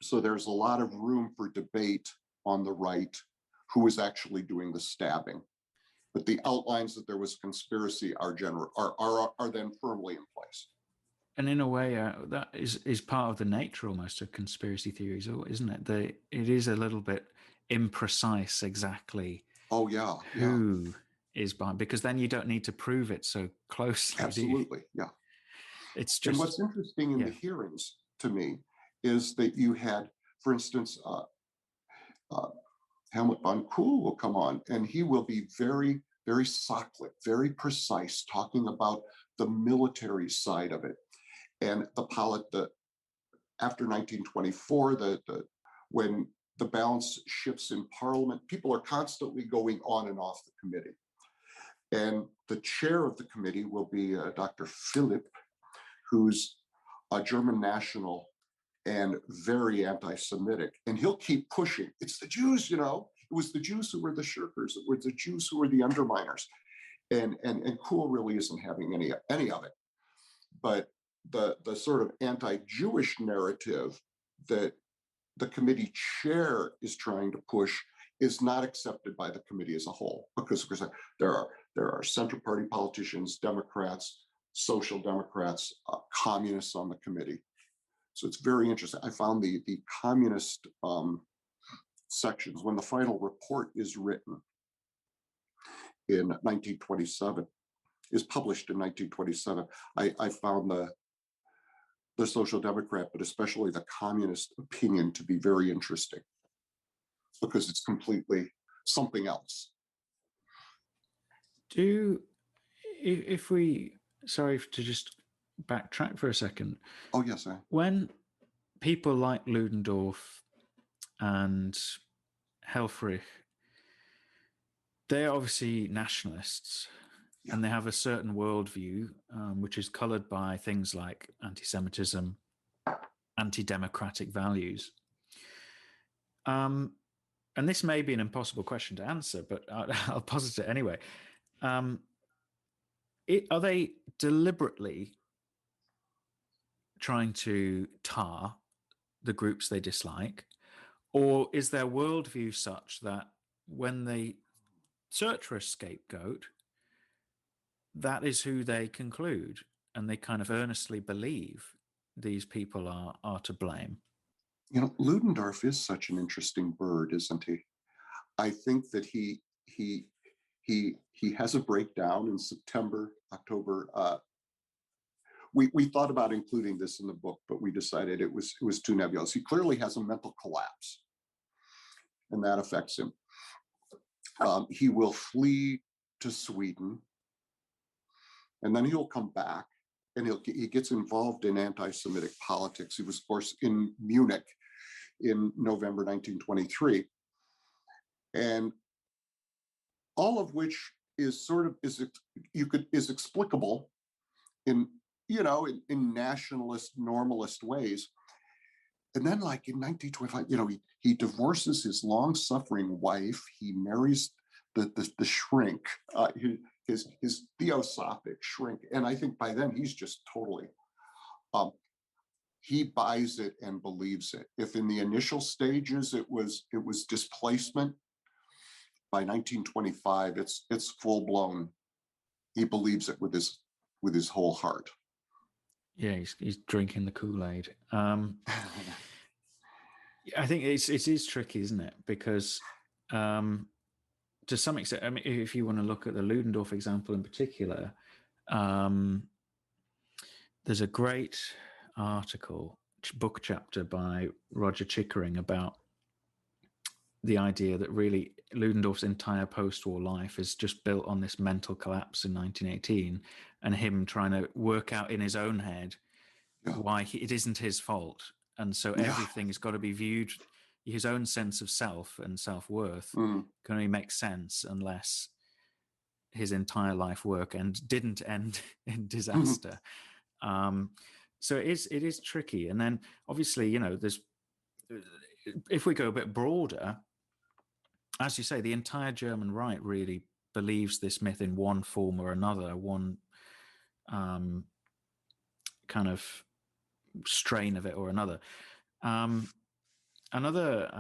So there's a lot of room for debate on the right who is actually doing the stabbing. But the outlines that there was conspiracy are then firmly in place. And in a way, that is part of the nature almost of conspiracy theories, isn't it? It is a little bit imprecise exactly. Oh yeah, who is behind, because then you don't need to prove it so closely. Absolutely, yeah. It's just. And what's interesting in the hearings to me is that you had, for instance, Helmut von Kuhl will come on, and he will be very, very Socklett, very precise, talking about the military side of it, and after 1924, when the balance shifts in Parliament, people are constantly going on and off the committee, and the chair of the committee will be Dr. Philipp, who's a German national and very anti-Semitic, and he'll keep pushing. It's the Jews, it was the Jews who were the shirkers. It was the Jews who were the underminers, and Kuhl really isn't having any of it. But the sort of anti-Jewish narrative that the committee chair is trying to push is not accepted by the committee as a whole, because there are Centre Party politicians, Democrats, Social Democrats, communists on the committee. So it's very interesting. I found the communist sections, when the final report is written in 1927, is published in 1927, I found the Social Democrat, but especially the communist opinion, to be very interesting, because it's completely something else. Sorry to just backtrack for a second. Oh, yes, sir. When people like Ludendorff and Helfrich, they're obviously nationalists, and they have a certain worldview, which is colored by things like anti-Semitism, anti-democratic values. And this may be an impossible question to answer, but I'll posit it anyway. Are they deliberately trying to tar the groups they dislike, or is their worldview such that when they search for a scapegoat, that is who they conclude, and they kind of earnestly believe these people are to blame? Ludendorff is such an interesting bird, isn't he? I think that he has a breakdown in September, October. We thought about including this in the book, but we decided it was too nebulous. He clearly has a mental collapse, and that affects him. He will flee to Sweden, and then he'll come back, and he gets involved in anti-Semitic politics. He was, of course, in Munich in November 1923, and all of which is explicable in in nationalist normalist ways. And then, like in 1925, he divorces his long-suffering wife. He marries the shrink, his theosophic shrink, and I think by then he's just totally. He buys it and believes it. If in the initial stages it was displacement, by 1925 it's full blown. He believes it with his whole heart. Yeah, he's drinking the Kool-Aid. I think it is tricky, isn't it? Because to some extent, I mean, if you want to look at the Ludendorff example in particular, there's a great book chapter by Roger Chickering about the idea that really Ludendorff's entire post-war life is just built on this mental collapse in 1918 and him trying to work out in his own head why it isn't his fault. And so everything has got to be viewed, his own sense of self and self-worth can only make sense unless his entire life work didn't end in disaster. So it is tricky. And then obviously, there's, if we go a bit broader, as you say, the entire German right really believes this myth in one form or another, one kind of strain of it or another. Another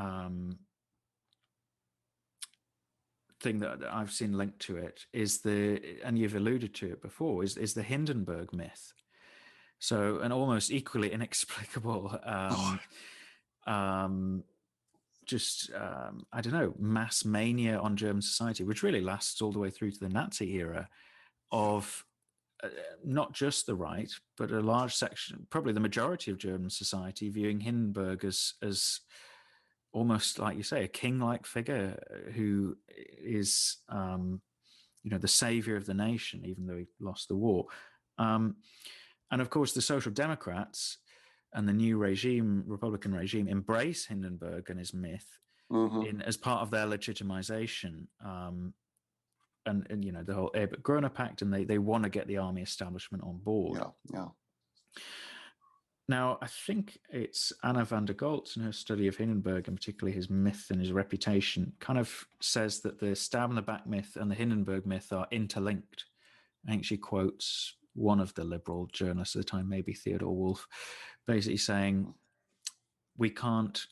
thing that I've seen linked to it is and you've alluded to it before, is the Hindenburg myth. So an almost equally inexplicable I don't know, mass mania on German society, which really lasts all the way through to the Nazi era, of not just the right, but a large section, probably the majority of German society, viewing Hindenburg as almost, like you say, a king-like figure who is, the savior of the nation, even though he lost the war. And of course, the Social Democrats and the new Republican regime, embrace Hindenburg and his myth as part of their legitimization. And the whole Ebel Pact, and they want to get the army establishment on board. Yeah. Now, I think it's Anna van der Goltz in her study of Hindenburg, and particularly his myth and his reputation, kind of says that the stab in the back myth and the Hindenburg myth are interlinked. I think she quotes one of the liberal journalists at the time, maybe Theodore Wolff, basically saying, we can't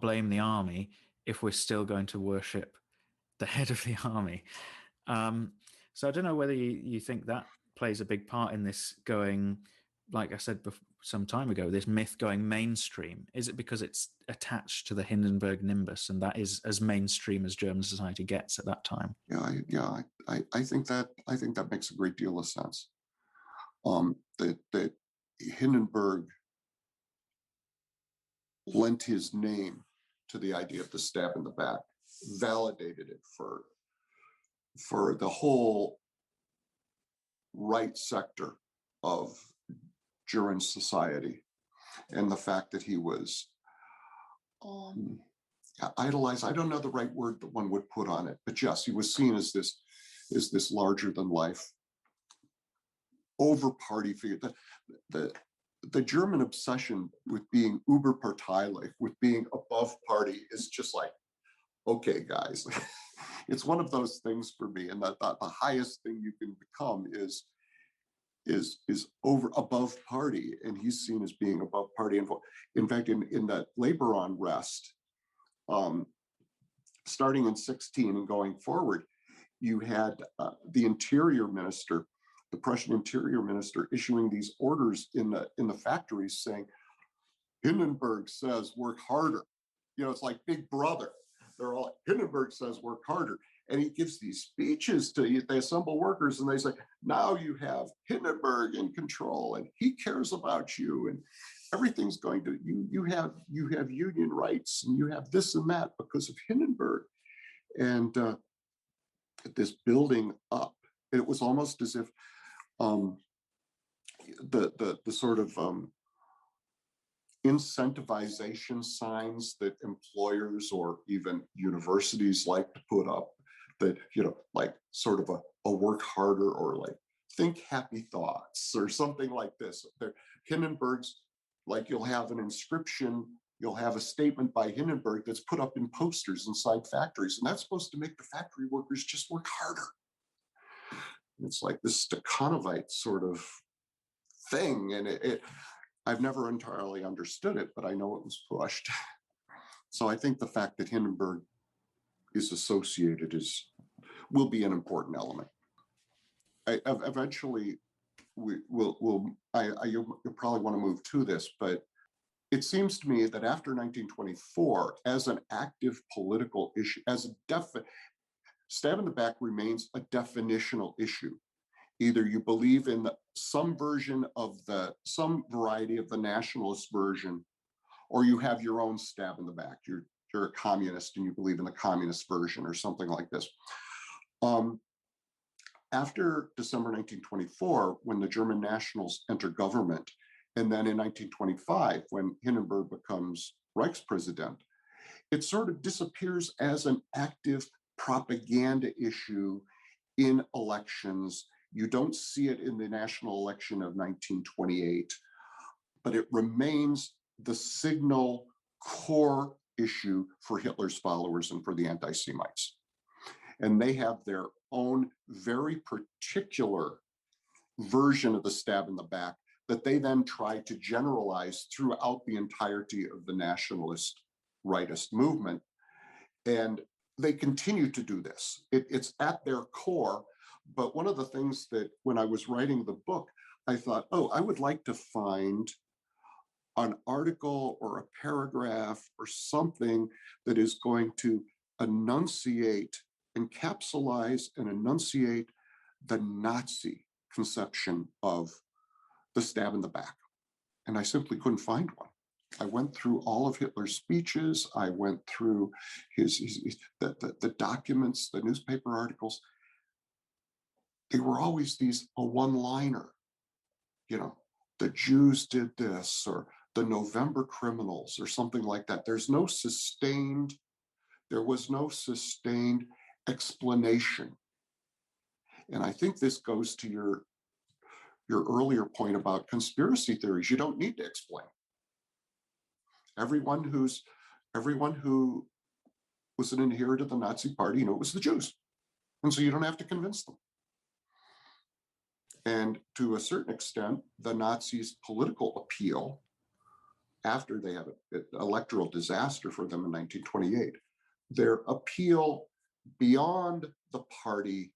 blame the army if we're still going to worship the head of the army. So I don't know whether you think that plays a big part in this going, like I said some time ago, this myth going mainstream. Is it because it's attached to the Hindenburg nimbus, and that is as mainstream as German society gets at that time? I think that makes a great deal of sense. That Hindenburg lent his name to the idea of the stab in the back, validated it for the whole right sector of German society, and the fact that he was idolized. I don't know the right word that one would put on it, but yes, he was seen as this larger than life over party figure. The German obsession with being überparteilich, with being above party, is just like, okay, guys, it's one of those things for me. And that the highest thing you can become is above party, and he's seen as being above party. And in fact, in that labor unrest, starting in 16 and going forward, you had the interior minister, the Prussian interior minister, issuing these orders in the factories saying, Hindenburg says work harder. It's like Big Brother. They're all, Hindenburg says work harder. And he gives these speeches they assemble workers, and they say, now you have Hindenburg in control, and he cares about you, and everything's going to, you have union rights, and you have this and that because of Hindenburg. And this building up, it was almost as if the sort of incentivization signs that employers or even universities like to put up that, like sort of a work harder or like think happy thoughts or something like this. Hindenburg's, like you'll have an inscription, you'll have a statement by Hindenburg that's put up in posters inside factories, and that's supposed to make the factory workers just work harder. It's like this Stakhanovite sort of thing, and I've never entirely understood it, but I know it was pushed. So I think the fact that Hindenburg is associated will be an important element. Eventually, you'll probably want to move to this, but it seems to me that after 1924, as an active political issue, stab in the back remains a definitional issue. Either you believe in some variety of the nationalist version, or you have your own stab in the back. You're a communist and you believe in the communist version or something like this. After December 1924, when the German nationals enter government, and then in 1925, when Hindenburg becomes Reichspräsident, it sort of disappears as an active propaganda issue in elections. You don't see it in the national election of 1928, but it remains the signal core issue for Hitler's followers and for the anti-Semites. And they have their own very particular version of the stab in the back that they then try to generalize throughout the entirety of the nationalist rightist movement. And they continue to do this. It's at their core. But one of the things that when I was writing the book, I thought, I would like to find an article or a paragraph or something that is going to enunciate, encapsulize and enunciate the Nazi conception of the stab in the back. And I simply couldn't find one. I went through all of Hitler's speeches. I went through the documents, the newspaper articles. They were always a one-liner, the Jews did this, or the November criminals, or something like that. There was no sustained explanation. And I think this goes to your earlier point about conspiracy theories. You don't need to explain. Everyone who was an adherent of the Nazi Party, it was the Jews. And so you don't have to convince them. And to a certain extent, the Nazis' political appeal, after they had an electoral disaster for them in 1928, their appeal beyond the party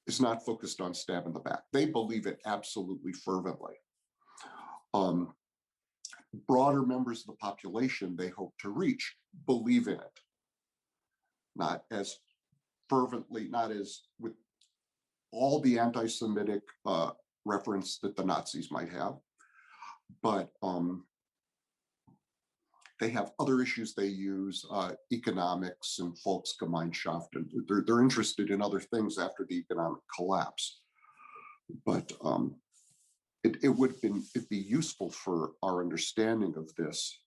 is not focused on stab in the back. They believe it absolutely fervently. Broader members of the population they hope to reach believe in it, not as fervently, not as with all the anti-Semitic reference that the Nazis might have, but they have other issues they use, economics and Volksgemeinschaft, and they're interested in other things after the economic collapse. But it'd be useful for our understanding of this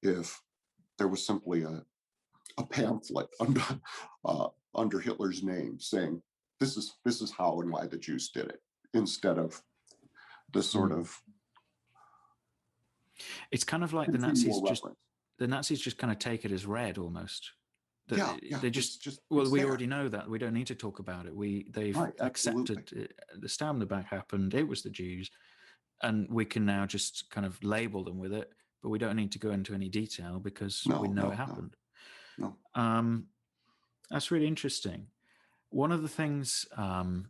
if there was simply a pamphlet under Hitler's name saying, this is how and why the Jews did it, instead of the sort of. It's kind of like the Nazis just kind of take it as read almost. They just we already know that. We don't need to talk about it. They've accepted it. The stab in the back happened. It was the Jews, and we can now just kind of label them with it. But we don't need to go into any detail because we know it happened. No. That's really interesting. One of the things, and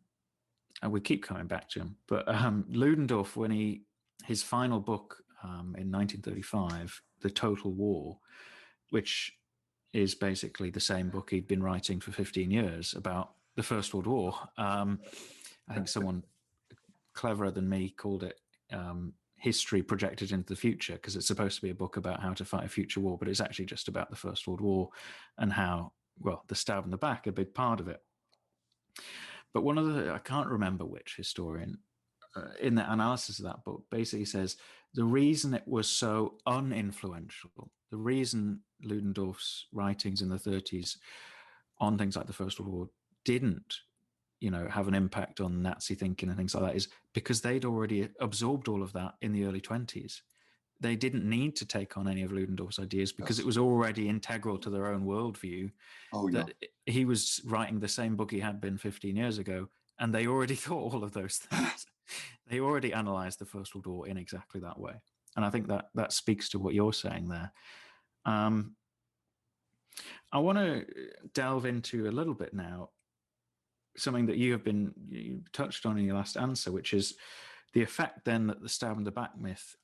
we keep coming back to him, but Ludendorff, when his final book in 1935, The Total War, which is basically the same book he'd been writing for 15 years about the First World War. I think someone cleverer than me called it History Projected into the Future, because it's supposed to be a book about how to fight a future war, but it's actually just about the First World War and how, the stab in the back, a big part of it. But I can't remember which historian in the analysis of that book basically says the reason it was so uninfluential, the reason Ludendorff's writings in the 30s on things like the First World War didn't, have an impact on Nazi thinking and things like that is because they'd already absorbed all of that in the early 1920s. They didn't need to take on any of Ludendorff's ideas because it was already integral to their own worldview. That he was writing the same book he had been 15 years ago, and they already thought all of those things. They already analyzed the First World War in exactly that way. And I think that speaks to what you're saying there. I want to delve into a little bit now something that you touched on in your last answer, which is the effect then that the stab in the back myth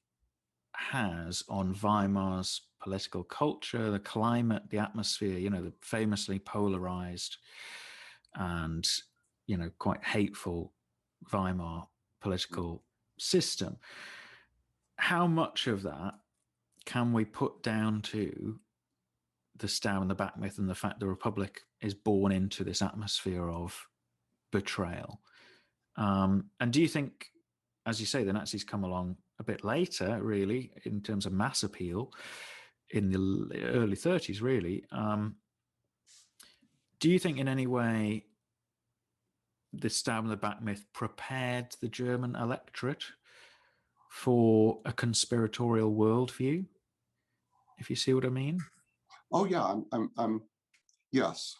has on Weimar's political culture, the climate, the atmosphere, the famously polarized and, quite hateful Weimar political system. How much of that can we put down to the stab in the back myth and the fact the Republic is born into this atmosphere of betrayal? And do you think, as you say, the Nazis come along a bit later, really, in terms of mass appeal in the early 30s, really? Do you think in any way the stab in the back myth prepared the German electorate for a conspiratorial worldview, if you see what I mean? Oh yeah, yes.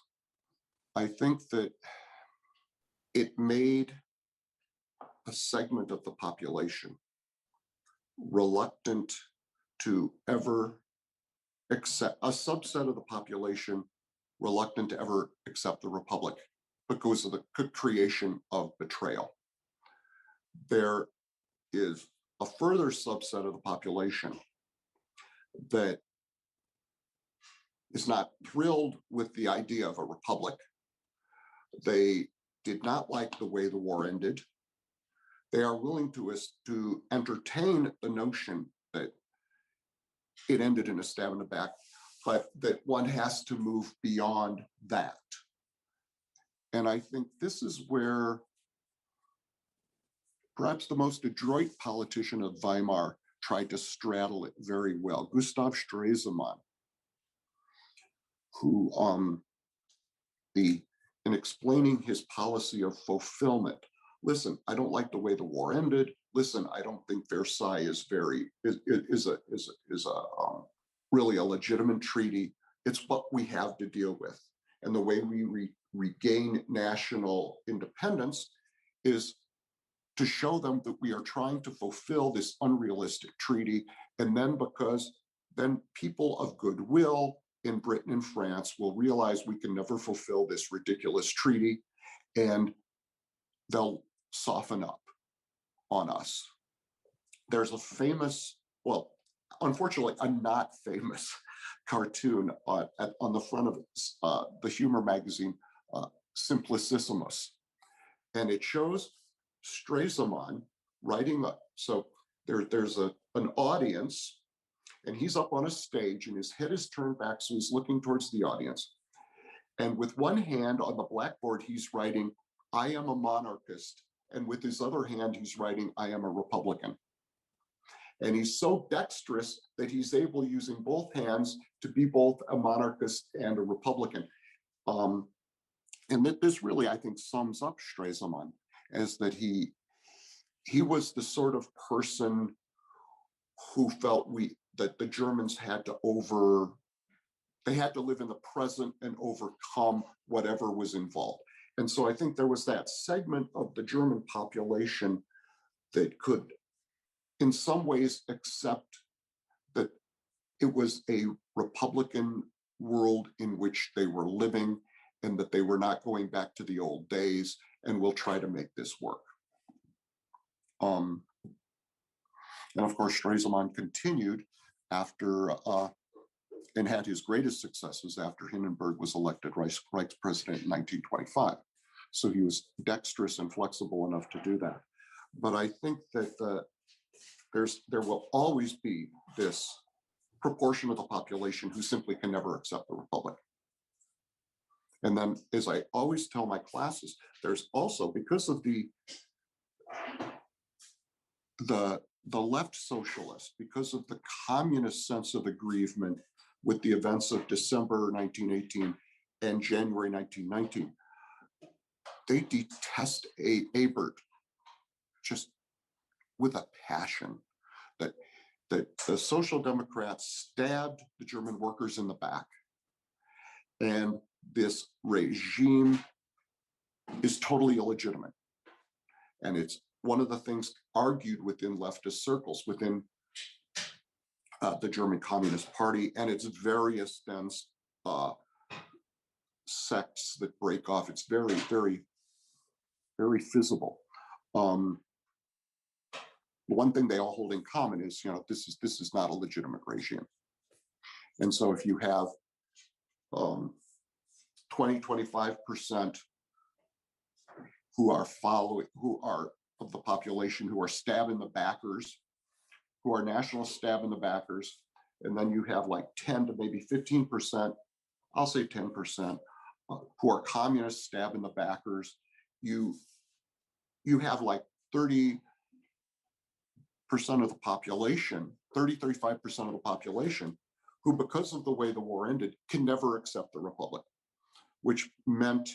I think that it made a segment of the population reluctant to ever accept, a subset of the population reluctant to ever accept the Republic because of the creation of betrayal. There is a further subset of the population that is not thrilled with the idea of a republic. They did not like the way the war ended. They are willing to entertain the notion that it ended in a stab in the back, but that one has to move beyond that. And I think this is where perhaps the most adroit politician of Weimar tried to straddle it very well, Gustav Stresemann, who in explaining his policy of fulfillment, listen, I don't like the way the war ended. Listen, I don't think Versailles is really a legitimate treaty. It's what we have to deal with. And the way we regain national independence is to show them that we are trying to fulfill this unrealistic treaty. And then because then people of goodwill in Britain and France will realize we can never fulfill this ridiculous treaty, and they'll soften up on us. There's a famous, well, unfortunately, a not famous cartoon on the front of the humor magazine, Simplicissimus. And it shows Stresemann writing up. So there's an audience, and he's up on a stage, and his head is turned back, so he's looking towards the audience. And with one hand on the blackboard, he's writing, "I am a monarchist." And with his other hand, he's writing, "I am a Republican." And he's so dexterous that he's able, using both hands, to be both a monarchist and a Republican. And that this really, I think, sums up Stresemann, as that he was the sort of person who felt that the Germans had to live in the present and overcome whatever was involved. And so I think there was that segment of the German population that could, in some ways, accept that it was a Republican world in which they were living, and that they were not going back to the old days, and we'll try to make this work. And of course, Stresemann continued after and had his greatest successes after Hindenburg was elected Reich president in 1925. So he was dexterous and flexible enough to do that. But I think that there will always be this proportion of the population who simply can never accept the Republic. And then, as I always tell my classes, there's also, because of the left socialist, because of the communist sense of aggrievement with the events of December 1918 and January 1919. They detest Ebert just with a passion. That the Social Democrats stabbed the German workers in the back, and this regime is totally illegitimate. And it's one of the things argued within leftist circles, within the German Communist Party and its various dense sects that break off. It's very, very, very visible. One thing they all hold in common is, this is not a legitimate regime. And so if you have 20-25% who are of the population who are stabbing the backers, who are nationalists stabbing the backers, and then you have like 10 to maybe 15%, I'll say 10%, who are communists stabbing the backers, you have like 30% of the population, 35% of the population, who, because of the way the war ended, can never accept the Republic, which meant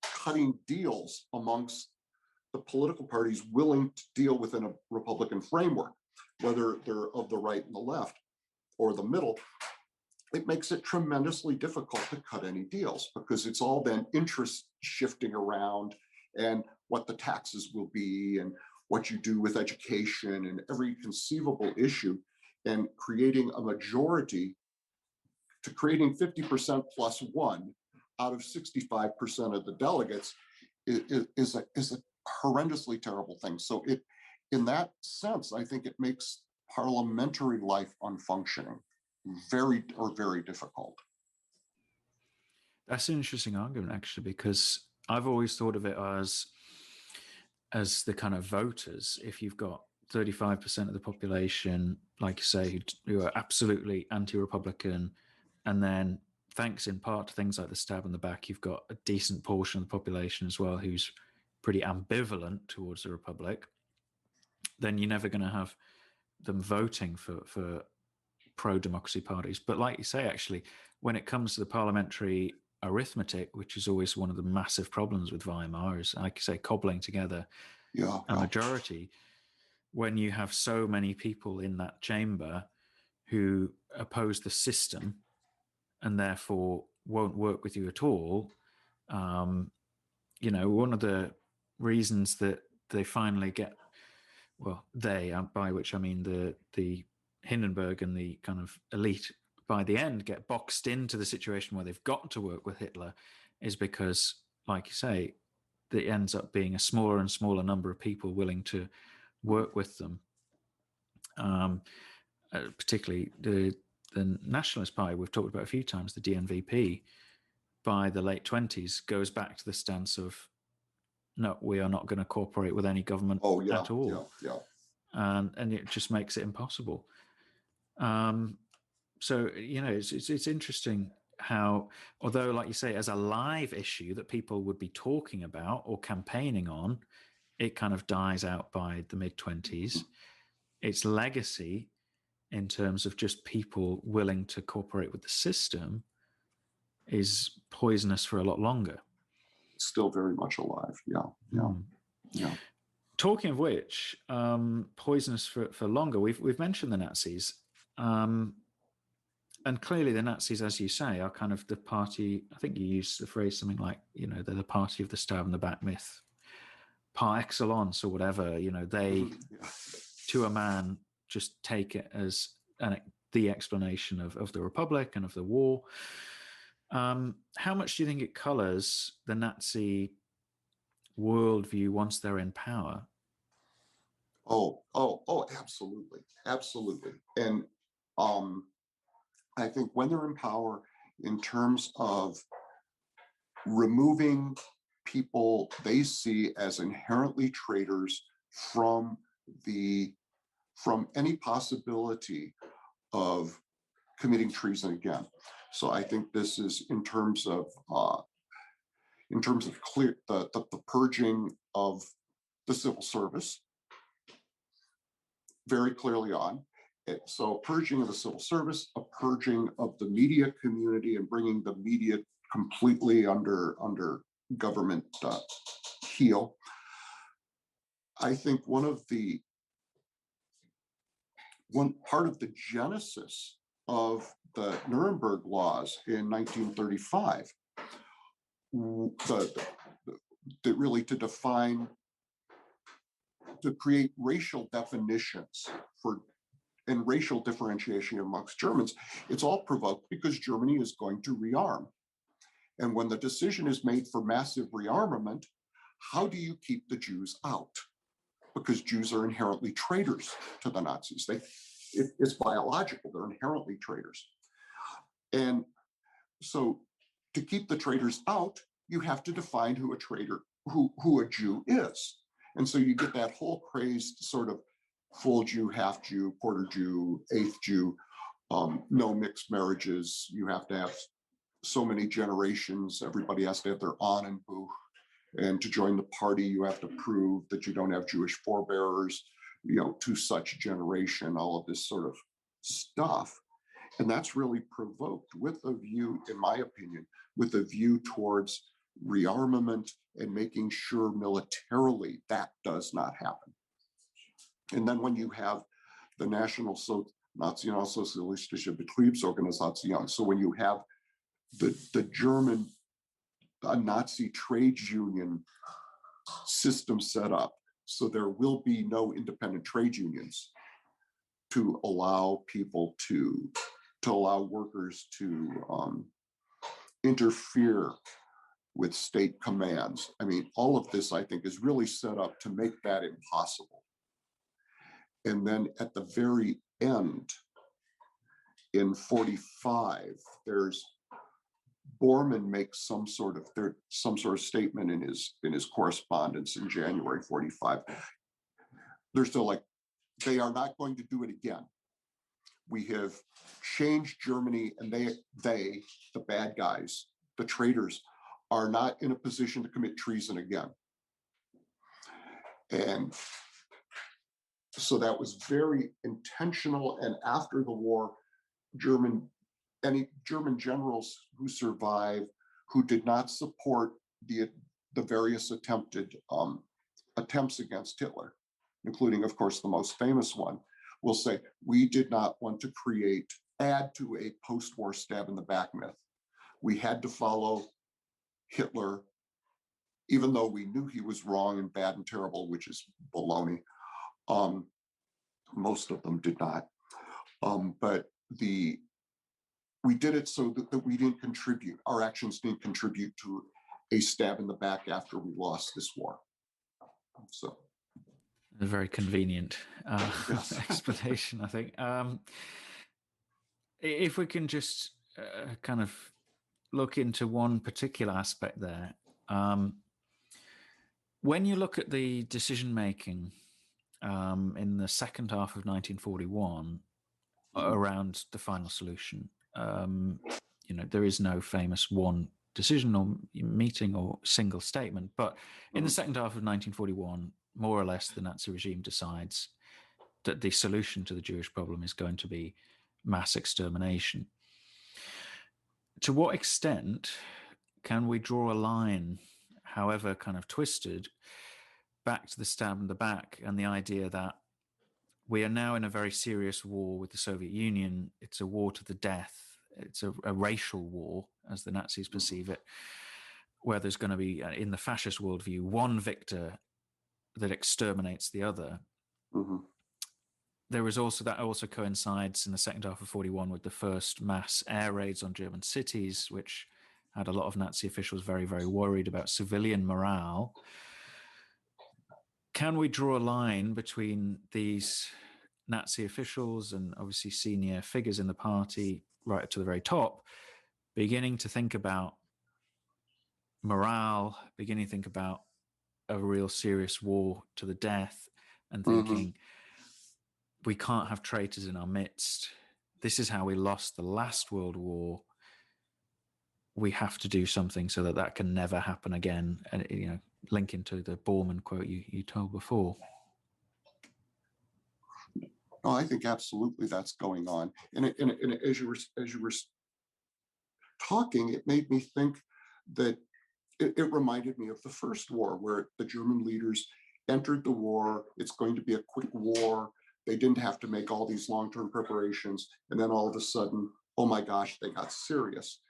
cutting deals amongst the political parties willing to deal within a Republican framework, whether they're of the right and the left or the middle. It makes it tremendously difficult to cut any deals because it's all then interest shifting around and what the taxes will be and what you do with education and every conceivable issue, and creating a majority to creating 50% plus one out of 65% of the delegates is a horrendously terrible thing. So in that sense, I think it makes parliamentary life unfunctioning very difficult. That's an interesting argument, actually, because I've always thought of it as the kind of voters. If you've got 35% of the population, like you say, who are absolutely anti-Republican, and then thanks in part to things like the stab in the back, you've got a decent portion of the population as well who's pretty ambivalent towards the Republic, then you're never going to have them voting for pro-democracy parties. But like you say, actually, when it comes to the parliamentary arithmetic, which is always one of the massive problems with Weimar, is, like you say, cobbling together a majority, when you have so many people in that chamber who oppose the system and therefore won't work with you at all. One of the reasons that they finally get, by which I mean the Hindenburg and the kind of elite by the end get boxed into the situation where they've got to work with Hitler, is because, like you say, it ends up being a smaller and smaller number of people willing to work with them. Particularly the Nationalist Party, we've talked about a few times, the DNVP, by the late 20s goes back to the stance of, no, we are not going to cooperate with any government at all. And it just makes it impossible. So, it's interesting how, although, like you say, as a live issue that people would be talking about or campaigning on, it kind of dies out by the mid-20s. Its legacy in terms of just people willing to cooperate with the system is poisonous for a lot longer. Still very much alive. Yeah. Talking of which, poisonous for longer, we've mentioned the Nazis. And clearly the Nazis, as you say, are kind of the party, I think you used the phrase something like, they're the party of the stab in the back myth par excellence or whatever. They, to a man, just take it as the explanation of the Republic and of the war. How much do you think it colors the Nazi worldview once they're in power? Oh, absolutely. And I think when they're in power, in terms of removing people they see as inherently traitors from any possibility of committing treason again. So I think this is in terms of clear the purging of the civil service very clearly on. So purging of the civil service, a purging of the media community, and bringing the media completely under government heel. I think one part of the genesis of the Nuremberg laws in 1935, really to create racial definitions and racial differentiation amongst Germans, it's all provoked because Germany is going to rearm. And when the decision is made for massive rearmament, how do you keep the Jews out? Because Jews are inherently traitors to the Nazis. It's biological, they're inherently traitors. And so to keep the traitors out, you have to define who a traitor, who a Jew is. And so you get that whole crazed sort of full Jew, half Jew, quarter Jew, eighth Jew, no mixed marriages. You have to have so many generations. Everybody has to have their Ahnenbuch. And to join the party, you have to prove that you don't have Jewish forebearers, to such generation, all of this sort of stuff. And that's really provoked with a view, in my opinion, with a view towards rearmament and making sure militarily that does not happen. And then when you have the Nationalsozialistische Betriebsorganisation, so when you have the German Nazi trade union system set up, so there will be no independent trade unions to allow people to allow workers to interfere with state commands. I mean, all of this, I think, is really set up to make that impossible. And then at the very end, in 45, Bormann makes some sort of statement in his correspondence in January 45. They're still like, they are not going to do it again. We have changed Germany, and they, the bad guys, the traitors, are not in a position to commit treason again. And so that was very intentional. And after the war, any German generals who survived, who did not support the various attempts against Hitler, including, of course, the most famous one, will say, we did not want to add to a post-war stab in the back myth. We had to follow Hitler, even though we knew he was wrong and bad and terrible, which is baloney. Most of them did not. But we did it so that we didn't contribute, our actions didn't contribute to a stab in the back after we lost this war. So. A very convenient explanation, I think. If we can just kind of look into one particular aspect there. When you look at the decision-making in the second half of 1941 around the final solution, there is no famous one decision or meeting or single statement, but in the second half of 1941, more or less, the Nazi regime decides that the solution to the Jewish problem is going to be mass extermination. To what extent can we draw a line, however kind of twisted, back to the stab in the back and the idea that we are now in a very serious war with the Soviet Union? It's a war to the death. It's a racial war, as the Nazis perceive it, where there's going to be, in the fascist worldview, one victor that exterminates the other. Mm-hmm. There is also, that also coincides in the second half of 41 with the first mass air raids on German cities, which had a lot of Nazi officials very, very worried about civilian morale. Can we draw a line between these Nazi officials and obviously senior figures in the party right up to the very top, beginning to think about morale, beginning to think about a real serious war to the death, and thinking, we can't have traitors in our midst. This is how we lost the last World War. We have to do something so that that can never happen again. And, linking to the Bormann quote you told before. No, I think absolutely that's going on. And as you were talking, it made me think that it reminded me of the First War, where the German leaders entered the war. It's going to be a quick war. They didn't have to make all these long-term preparations. And then all of a sudden, oh my gosh, they got serious.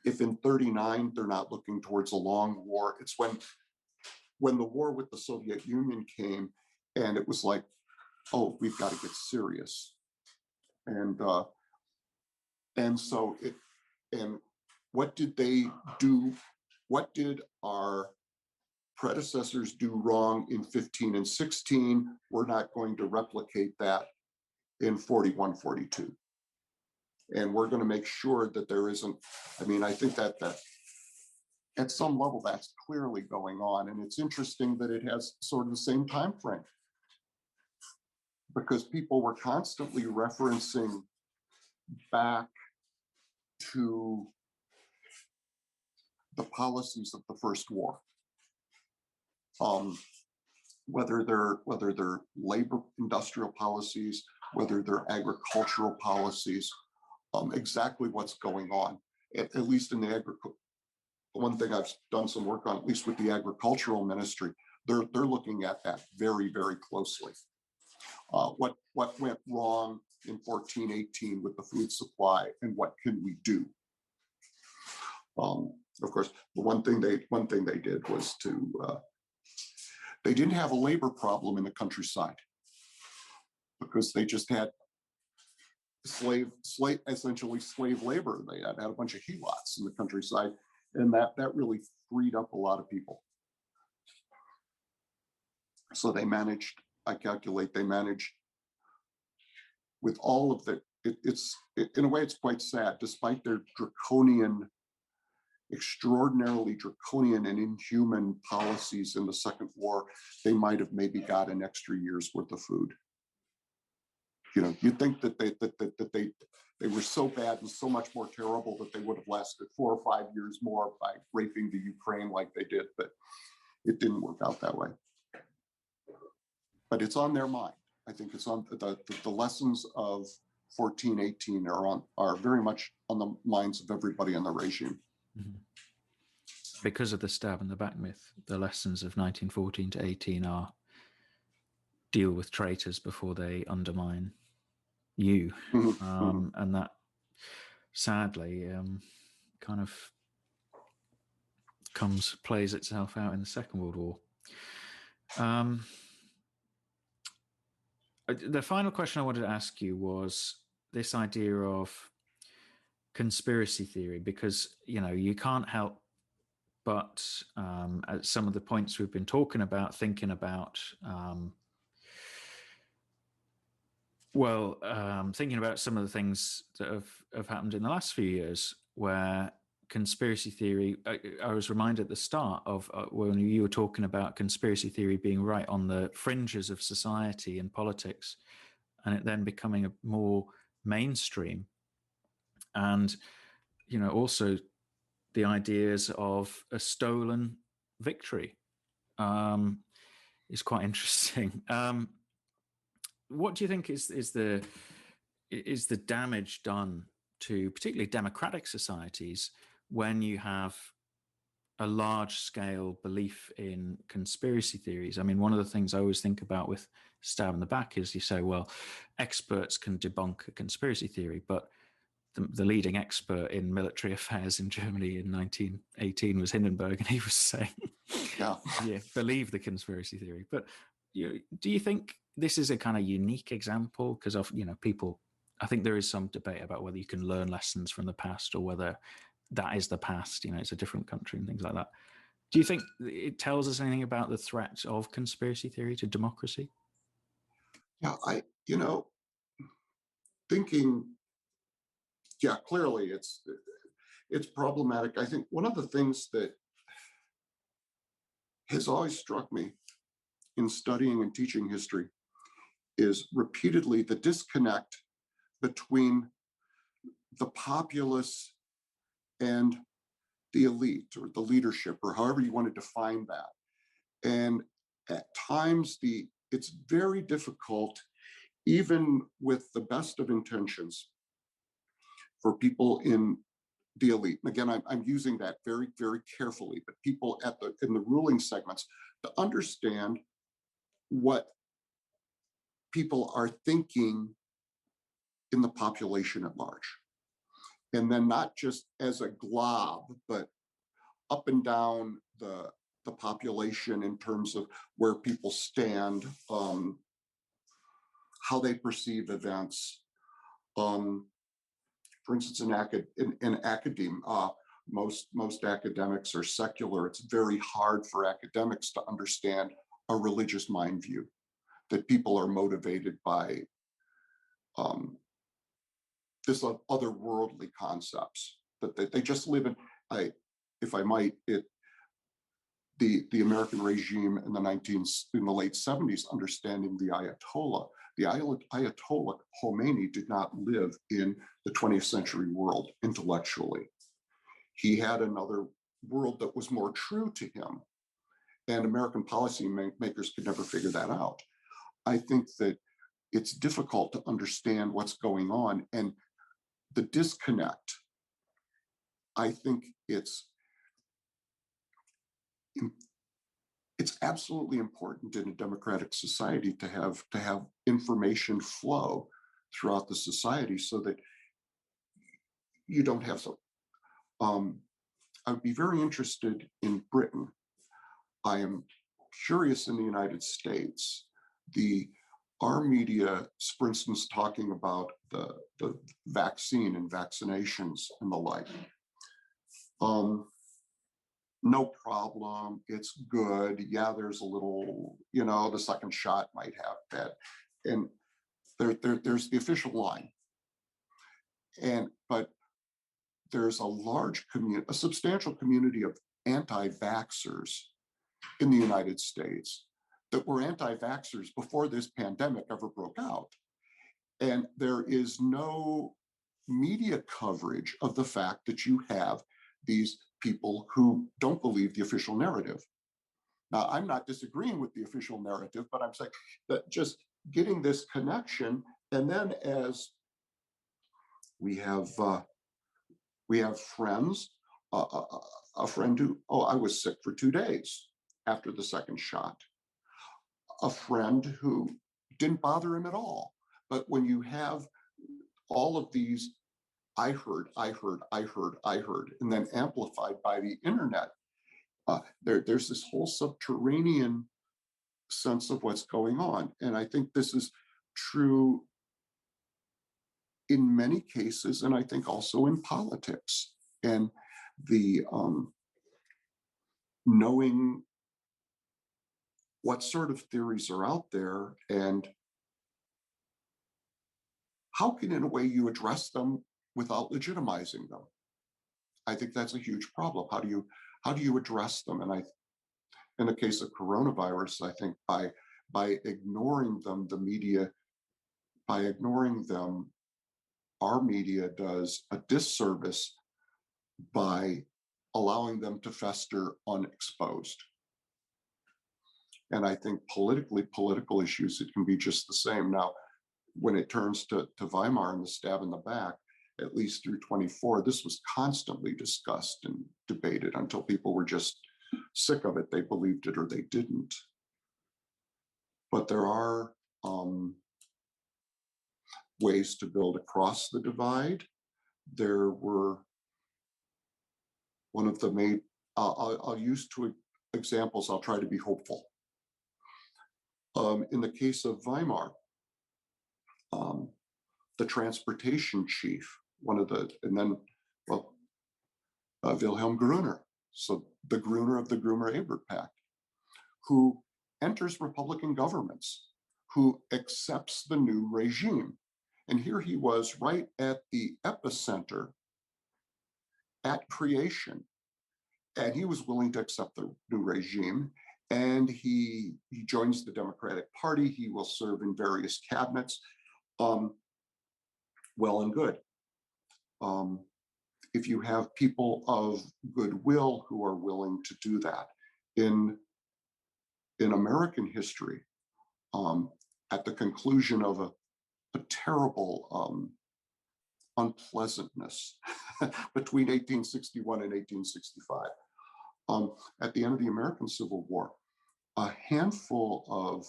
If in 39, they're not looking towards a long war, it's when the war with the Soviet Union came, and it was like, oh, we've got to get serious. And so what did they do? What did our predecessors do wrong in 15 and 16? We're not going to replicate that in 41, 42. And we're going to make sure that there isn't, I think that at some level that's clearly going on. And it's interesting that it has sort of the same time frame, because people were constantly referencing back to the policies of the First War, whether they're labor industrial policies, whether they're agricultural policies, exactly what's going on. At least in the agriculture, one thing I've done some work on, at least with the agricultural ministry, they're looking at that very, very closely. What went wrong in 1418 with the food supply, and what can we do? Of course, the one thing they did was they didn't have a labor problem in the countryside, because they just had essentially slave labor. They had a bunch of helots in the countryside, and that really freed up a lot of people. So they managed, I calculate, with all of the, in a way, it's quite sad, despite their extraordinarily draconian and inhuman policies in the Second War, they might have maybe got an extra year's worth of food. You'd think that they were so bad and so much more terrible that they would have lasted 4 or 5 years more by raping the Ukraine like they did, but it didn't work out that way. But it's on their mind. I think it's on the lessons of 1418 are very much on the minds of everybody in the regime. Mm-hmm. Because of the stab in the back myth, the lessons of 1914 to 18 are deal with traitors before they undermine you. And that sadly kind of plays itself out in the Second World War. The final question I wanted to ask you was this idea of conspiracy theory, because you can't help but at some of the points we've been talking about, thinking about thinking about some of the things that have happened in the last few years, where conspiracy theory, I was reminded at the start of when you were talking about conspiracy theory being right on the fringes of society and politics, and it then becoming a more mainstream. And, also the ideas of a stolen victory is quite interesting. What do you think is the damage done to particularly democratic societies when you have a large scale belief in conspiracy theories? I mean, one of the things I always think about with stab in the back is you say, well, experts can debunk a conspiracy theory, but the leading expert in military affairs in Germany in 1918 was Hindenburg, and he was saying, yeah, believe the conspiracy theory. But do you think this is a kind of unique example? Because of people, I think there is some debate about whether you can learn lessons from the past or whether that is the past. It's a different country and things like that. Do you think it tells us anything about the threat of conspiracy theory to democracy? Yeah, thinking. Yeah, clearly it's problematic. I think one of the things that has always struck me in studying and teaching history is repeatedly the disconnect between the populace and the elite or the leadership, or however you want to define that. And at times it's very difficult, even with the best of intentions, for people in the elite. And again, I'm using that very, very carefully, but people in the ruling segments to understand what people are thinking in the population at large. And then not just as a glob, but up and down the population in terms of where people stand, how they perceive events. For instance, in academia, most academics are secular. It's very hard for academics to understand a religious mind view, that people are motivated by this otherworldly concepts, that they just live in. If I might, the American regime in the late 70s, understanding the Ayatollah. The Ayatollah Khomeini did not live in the 20th century world intellectually. He had another world that was more true to him, and American policy makers could never figure that out. I think that it's difficult to understand what's going on, and the disconnect. I think it's absolutely important in a democratic society to have information flow throughout the society, so that you don't have some. I'd be very interested in Britain. I am curious in the United States. Our media, for instance, talking about the vaccine and vaccinations and the like. No problem, it's good. Yeah, there's a little, the second shot might have that. And there's the official line. But there's a substantial community of anti-vaxxers in the United States that were anti-vaxxers before this pandemic ever broke out. And there is no media coverage of the fact that you have these people who don't believe the official narrative. Now, I'm not disagreeing with the official narrative, but I'm saying that just getting this connection, and then as we have friends, a friend who, I was sick for 2 days after the second shot. A friend who didn't bother him at all. But when you have all of these, I heard, and then amplified by the internet, there's this whole subterranean sense of what's going on. And I think this is true in many cases, and I think also in politics. And the knowing what sort of theories are out there and how can, in a way, you address them without legitimizing them. I think that's a huge problem. How do you address them? And in the case of coronavirus, I think by ignoring them, our media does a disservice by allowing them to fester unexposed. And I think political issues, it can be just the same. Now, when it turns to Weimar and the stab in the back, at least through 24, this was constantly discussed and debated until people were just sick of it. They believed it or they didn't. But there are ways to build across the divide. There were one of the main, I'll use two examples. I'll try to be hopeful. In the case of Weimar, the transportation chief, Wilhelm Gruner, so the Gruner of the Gruner-Ebert Pact, who enters Republican governments, who accepts the new regime. And here he was right at the epicenter at creation. And he was willing to accept the new regime. And he joins the Democratic Party. He will serve in various cabinets. Well and good. If you have people of goodwill who are willing to do that. In American history, at the conclusion of a terrible unpleasantness between 1861 and 1865. At the end of the American Civil War, a handful of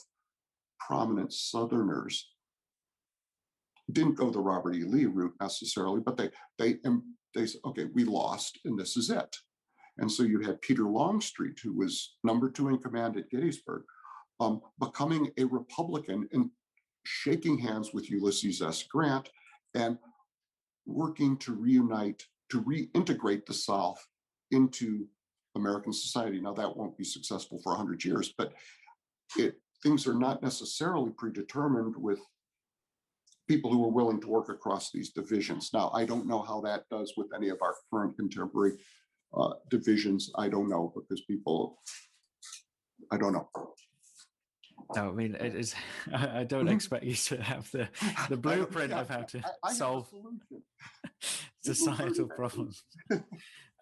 prominent Southerners didn't go the Robert E. Lee route necessarily, but they said, okay, we lost and this is it. And so you had Peter Longstreet, who was number 2 in command at Gettysburg, becoming a Republican and shaking hands with Ulysses S. Grant and working to reunite, to reintegrate the South into American society. Now, that won't be successful for 100 years, but things are not necessarily predetermined with people who are willing to work across these divisions. Now, I don't know how that does with any of our current contemporary divisions. I don't know, because I don't know. No, I mean, it is. I don't expect you to have the blueprint of how to solve societal problems.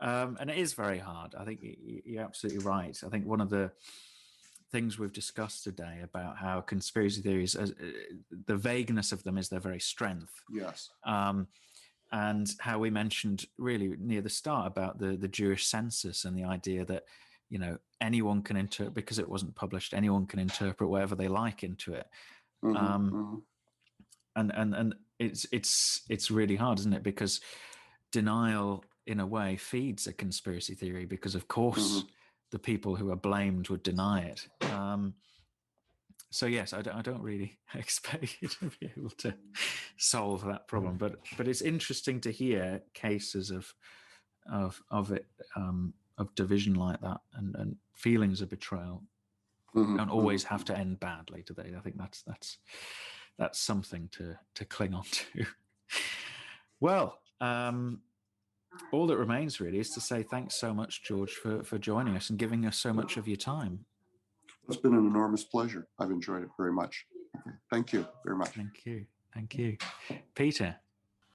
And it is very hard. I think you're absolutely right. I think one of the things we've discussed today about how conspiracy theories, the vagueness of them is their very strength. Yes. And how we mentioned really near the start about the Jewish census and the idea that, you know, anyone can interpret, because it wasn't published, anyone can interpret whatever they like into it. And it's really hard, isn't it? Because denial, in a way, feeds a conspiracy theory, because of course the people who are blamed would deny it. So yes, I don't really expect you to be able to solve that problem, but it's interesting to hear cases of division like that, and feelings of betrayal don't always have to end badly, do they? I think that's something to cling on to. Well, all that remains really is to say thanks so much, George, for joining us and giving us so much of your time. It's been an enormous pleasure. I've enjoyed it very much. Thank you very much. Thank you. Peter.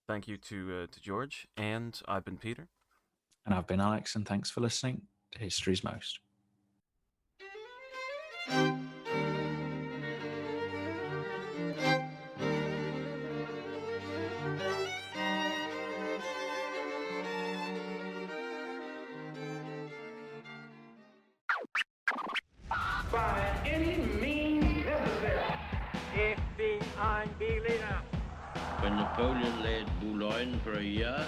Thank you to George. And I've been Peter. And I've been Alex, and thanks for listening to History's Most. By any means necessary. FBI Berliner. When Napoleon laid Boulogne for a year,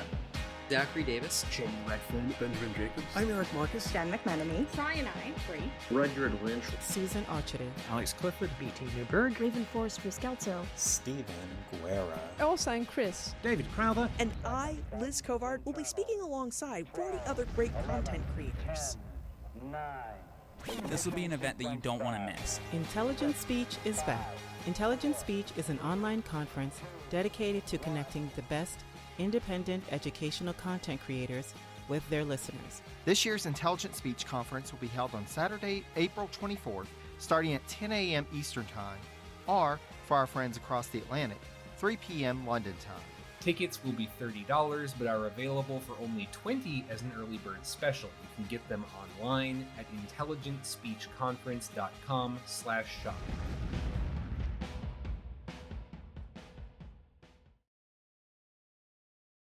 Zachary Davis, Shane Redfern, Benjamin Jacobs. I'm Eric Marcus. Dan McManamy. Cyanide Free. Rudyard Lynch, Susan Archery, Alex Clifford. BT Newberg. Raven Forrest Riscalzo. Stephen Guerra. Elsa Chris. David Crowther. And I, Liz Covart, will be speaking alongside 40 other great content creators. 9. This will be an event that you don't want to miss. Intelligent Speech is back. Intelligent Speech is an online conference dedicated to connecting the best independent educational content creators with their listeners. This year's Intelligent Speech Conference will be held on Saturday, April 24th, starting at 10 a.m. Eastern Time, or, for our friends across the Atlantic, 3 p.m. London time. Tickets will be $30, but are available for only $20 as an early bird special. You can get them online at intelligentspeechconference.com/shop.